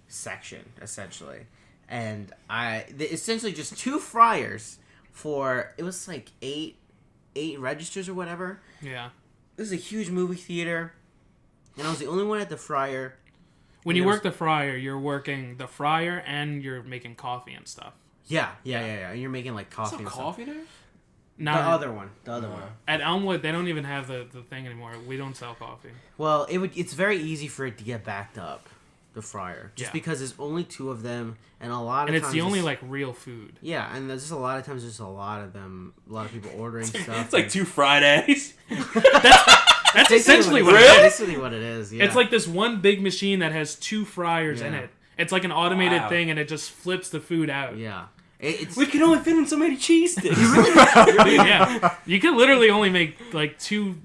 section essentially, and essentially just 2 fryers for it was like 8 registers or whatever. Yeah, this is a huge movie theater, and I was the only one at the fryer. When you work the fryer, you're working the fryer and you're making coffee and stuff. Yeah. And you're making like coffee. There's no coffee there? The other one. At Elmwood, they don't even have the thing anymore. We don't sell coffee. Well, it's very easy for it to get backed up, the fryer, just because there's only 2 of them, and a lot of times it's the only like real food. Yeah, and there's just a lot of times there's a lot of people ordering stuff. It's like 2 fried eggs. That's essentially what it it is. is. Basically what it is. Yeah. It's like this one big machine that has 2 fryers in it. It's like an automated thing, and it just flips the food out. Yeah. We can only fit in so many cheese sticks. Yeah, you could literally only make like two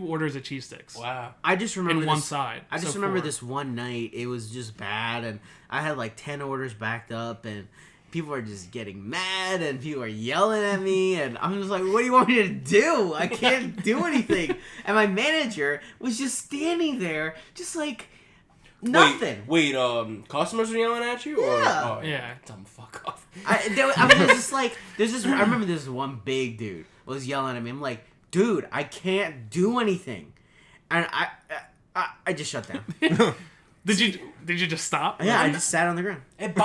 orders of cheese sticks. Wow. I just remember in one side. I just remember this one night. It was just bad, and I had like 10 orders backed up, and people are just getting mad, and people are yelling at me, and I'm just like, what do you want me to do? I can't do anything. And my manager was just standing there, just like nothing. Wait, customers were yelling at you? Or, Yeah. Yeah. Tell them fuck off. I was just like, I remember this one big dude was yelling at me. I'm like, dude, I can't do anything. And I just shut down. Did you just stop? Yeah, I just sat on the ground. It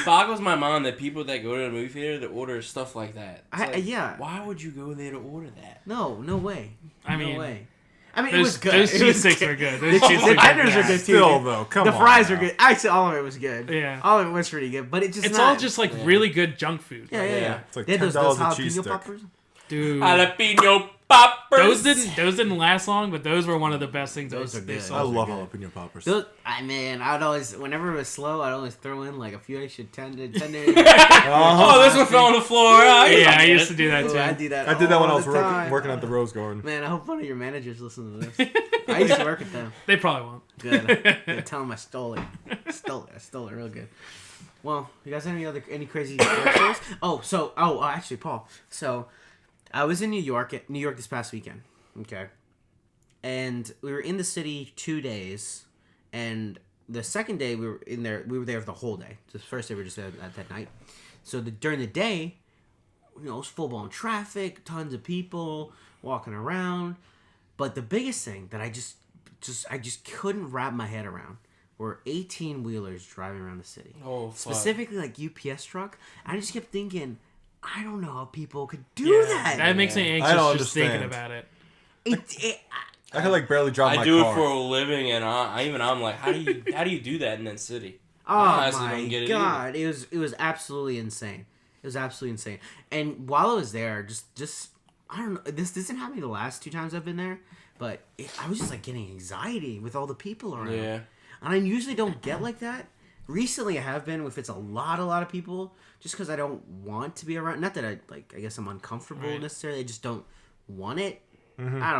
boggles my mind that people that go to the movie theater to order stuff like that. Yeah. Why would you go there to order that? No way. No way. I mean, it was good. Those cheese sticks are good. Those cheese The sticks tenders are good too. Still, though, come on. The fries now. are good. Actually, all of it was good. Yeah. All of it was pretty good, but It's all just like really good junk food. Yeah. It's like They had $10 those a cheese jalapeno stick. poppers. Dude. Jalapeno poppers. Those didn't last long, but those were one of the best things. Those are they good. sold. I love jalapeno poppers. I'd always, whenever it was slow, I'd always throw in like a few extra tenders. Oh, this one fell on the floor. Yeah, I used to do that too. I do that. I did that when I all was the time. working at the Rose Garden. Man, I hope one of your managers listen to this. I used to work with them. They probably won't. Good. Tell them I stole it. I stole it real good. Well, you guys have any crazy stories? Actually, Paul. So, I was in New York this past weekend. Okay. And we were in the city 2 days, and the second day we were there for the whole day. So the first day we were just there at that night. So during the day, it was full-blown traffic, tons of people walking around. But the biggest thing that I just couldn't wrap my head around were 18-wheelers driving around the city. Oh, fuck. Specifically like UPS truck. I just kept thinking, I don't know how people could do that. That makes me I don't anxious just thinking understand. about it. I could like barely drive my car. I do it for a living, and I'm like, how do you do that in that city? Oh I my don't get it god, it was absolutely insane. It was absolutely insane. And while I was there, just I don't know. This didn't happen me the last 2 times I've been there, but I was just like getting anxiety with all the people around. Yeah. And I usually don't get like that. Recently, I have been if it's a lot of people, just because I don't want to be around. Not that I guess I'm uncomfortable necessarily. I just don't want it. Mm-hmm. I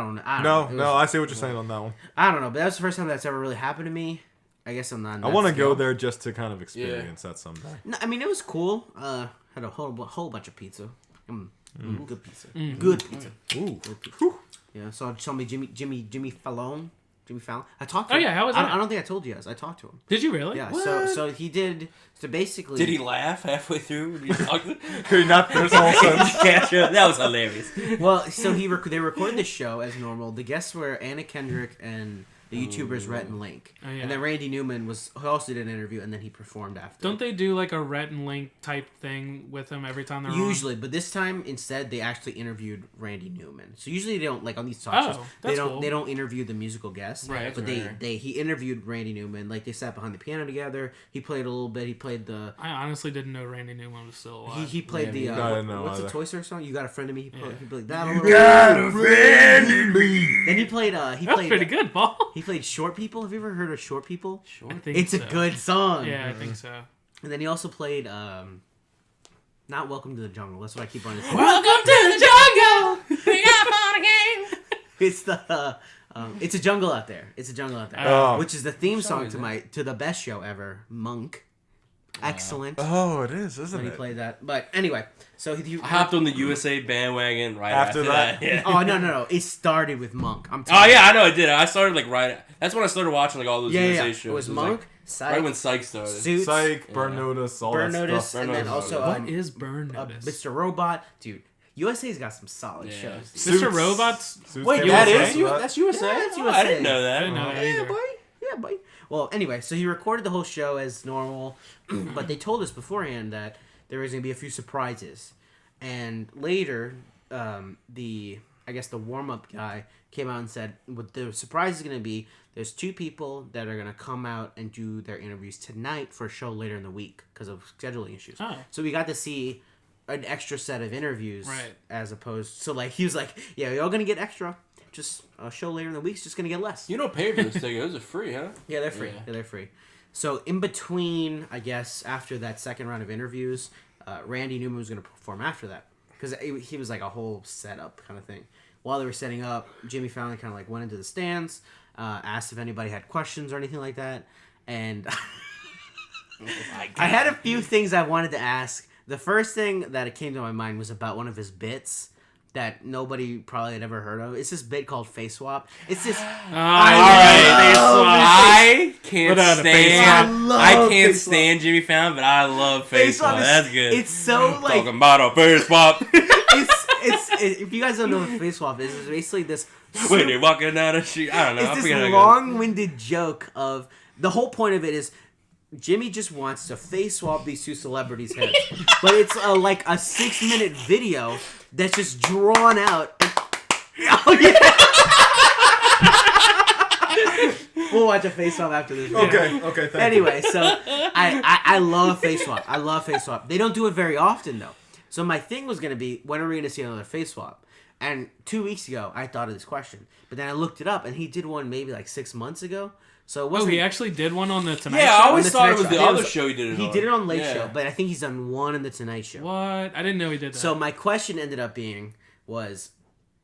don't know. I see what you're saying on that one. I don't know, but that's the first time that's ever really happened to me. I guess I'm not. I want to go there just to kind of experience that someday. No, I mean, it was cool. Had a whole bunch of pizza. Good pizza. Good pizza. Ooh. Good pizza. Yeah, so somebody Jimmy Fallon. Jimmy Fallon. I talked to Oh him. yeah, how was that? I don't think I told you guys. I talked to him. Did you really? Yeah. What? So he did. So basically, Did he laugh halfway through when you talked? Could he not finish the whole sentence? That was hilarious. Well, so they recorded the show as normal. The guests were Anna Kendrick and the YouTubers Rhett and Link. Oh, yeah. And then Randy Newman who also did an interview, and then he performed after. Don't they do like a Rhett and Link type thing with him every time they're Usually, but this time instead they actually interviewed Randy Newman. So usually they don't, like on these talk Oh, shows, that's cool. they don't interview the musical guests. Right. But Right. he interviewed Randy Newman. Like they sat behind the piano together. He played a little bit. He played the I honestly didn't know Randy Newman was still alive. he played the I didn't know what's the either. Toy Story song? You Got a Friend in Me. He played that. You got a friend in me. Then he played That's pretty good, Paul. He played Short People. Have you ever heard of Short People? I think It's so. a good song. Yeah, I think so. And then he also played not Welcome to the Jungle. That's what I keep on saying. Welcome to the jungle. It's the it's a jungle out there. It's a jungle out there, Oh. which is the theme song is to the best show ever, Monk. Excellent. Oh, it is, When isn't he it? played that, but anyway, so he I hopped on the USA bandwagon right After after that? that. Yeah. Oh no! It started with Monk. I'm Oh telling yeah, I know I did. I started like right. That's when I started watching like all those you. USA Yeah. shows. It was like, Monk, Psych, right when Psych started. Suits, Psych, Burn Notice, all Burn that Notice, stuff. and then Burn also Notice. What is Burn Notice? Mr. Robot, dude. USA's got some solid Yeah. shows. Suits. Mr. Robots? Suits Wait, came that out is after you? that. That's USA. Yeah, that's Oh, I didn't USA. know I that. didn't know that Yeah, either. boy. Yeah, boy. Well, anyway, so he recorded the whole show as normal, but they told us beforehand that there was going to be a few surprises. And later, I guess the warm-up guy came out and said, what the surprise is going to be, there's two people that are going to come out and do their interviews tonight for a show later in the week because of scheduling issues. Oh. So we got to see an extra set of interviews Right. as opposed... So, like, he was like, yeah, you're all going to get extra. Just a show later in the week's just going to get less. You don't pay for this thing. Those are free, huh? Yeah, they're free. Yeah. Yeah, they're free. So in between, I guess, after that second round of interviews, Randy Newman was going to perform after that because he was like a whole setup kind of thing. While they were setting up, Jimmy Fallon kind of like went into the stands, asked if anybody had questions or anything like that, and I had a few things I wanted to ask. The first thing that came to my mind was about one of his bits that nobody probably had ever heard of. It's this bit called Face Swap. It's this. I can't Without a face stand. swap. I I love can't face stand Jimmy Fallon, but I love face swap. is- That's good. It's so like Talking about a face swap. if you guys don't know what Face Swap is, it's basically this. When you're walking down the street, I don't know. I It's forget how this it goes. long-winded joke of the whole point of it is Jimmy just wants to face swap these two celebrities' heads, but it's like a 6-minute video that's just drawn out. Oh yeah. We'll watch a face swap after this. Okay, thank you. Anyway, so I love face swap. I love face swap. They don't do it very often though. So my thing was gonna be, when are we gonna see another face swap? And 2 weeks ago, I thought of this question, but then I looked it up, and he did one maybe like 6 months ago. So it Oh, wasn't. he actually did one on the Tonight Yeah, I Show? always The thought it Tonight was the Show. other show he did it on. He did it on Late Yeah. Show, but I think he's done one in the Tonight Show. What? I didn't know he did that. So my question ended up being was,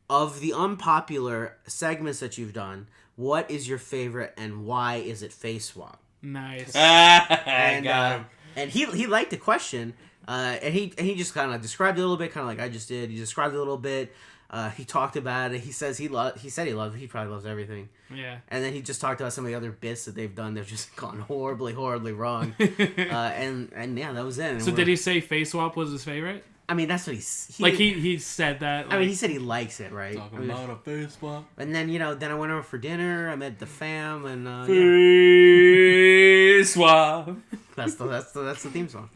of the unpopular segments that you've done, what is your favorite and why is it Face Swap? Nice. I got him. And he liked the question, and he just kind of described it a little bit, kind of like I just did. He described it a little bit. He talked about it. He said he loves it. He probably loves everything. Yeah. And then he just talked about some of the other bits that they've done. They've just gone horribly wrong. And yeah, that was it. And So did he say Face Swap was his favorite? I mean, that's what He said that. I mean, he said he likes it, right? Talking I mean, about a face swap. and then then I went over for dinner. I met the fam, and yeah, Face swap. that's the theme song.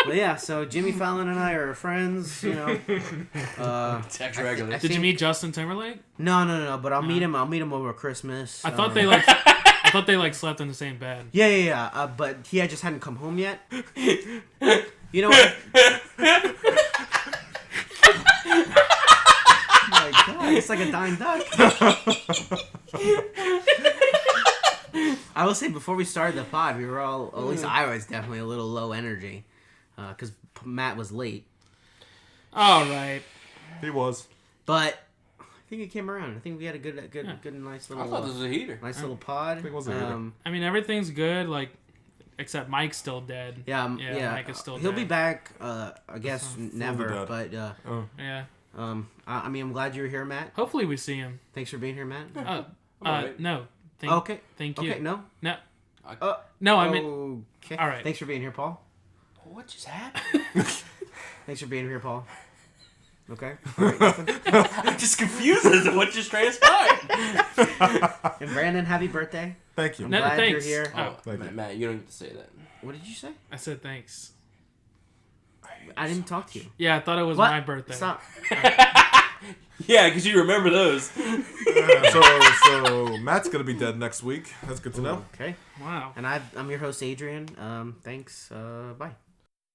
But yeah, so Jimmy Fallon and I are friends. Text regular. Did you meet Justin Timberlake? No. But I'll meet him. I'll meet him over Christmas. I thought they like. I thought they like slept in the same bed. Yeah. But he just hadn't come home yet. You know what? Oh my God, it's like a dying duck. I will say, before we started the pod, we were all, at least I was definitely a little low energy, because Matt was late. All right. He was. But I think it came around. I think we had a good, nice I little, thought this was a heater. nice little pod. I think it was a heater. I mean, everything's good. Like, except Mike's still dead. Yeah, Mike is still He'll dead. be back. I guess never. dead. But Yeah. I mean, I'm glad you were here, Matt. Hopefully we see him. Thanks for being here, Matt. Oh, Alright. No. Okay. Thank you. Okay, no? No. Uh, No, I mean. Okay. All right. Thanks for being here, Paul. What just happened? Thanks for being here, Paul. Okay. I'm just confused as to what just transpired. And Brandon, happy birthday. Thank you. I'm No, glad thanks. you're here. Oh, Thank you. Matt, you don't get to say that. What did you say? I said thanks. I didn't talk to you. Yeah, I thought it was What? my birthday. Stop. Yeah, because you remember those. So Matt's gonna be dead next week. That's good to know. Okay. Wow. And I'm your host, Adrian. Thanks. Bye.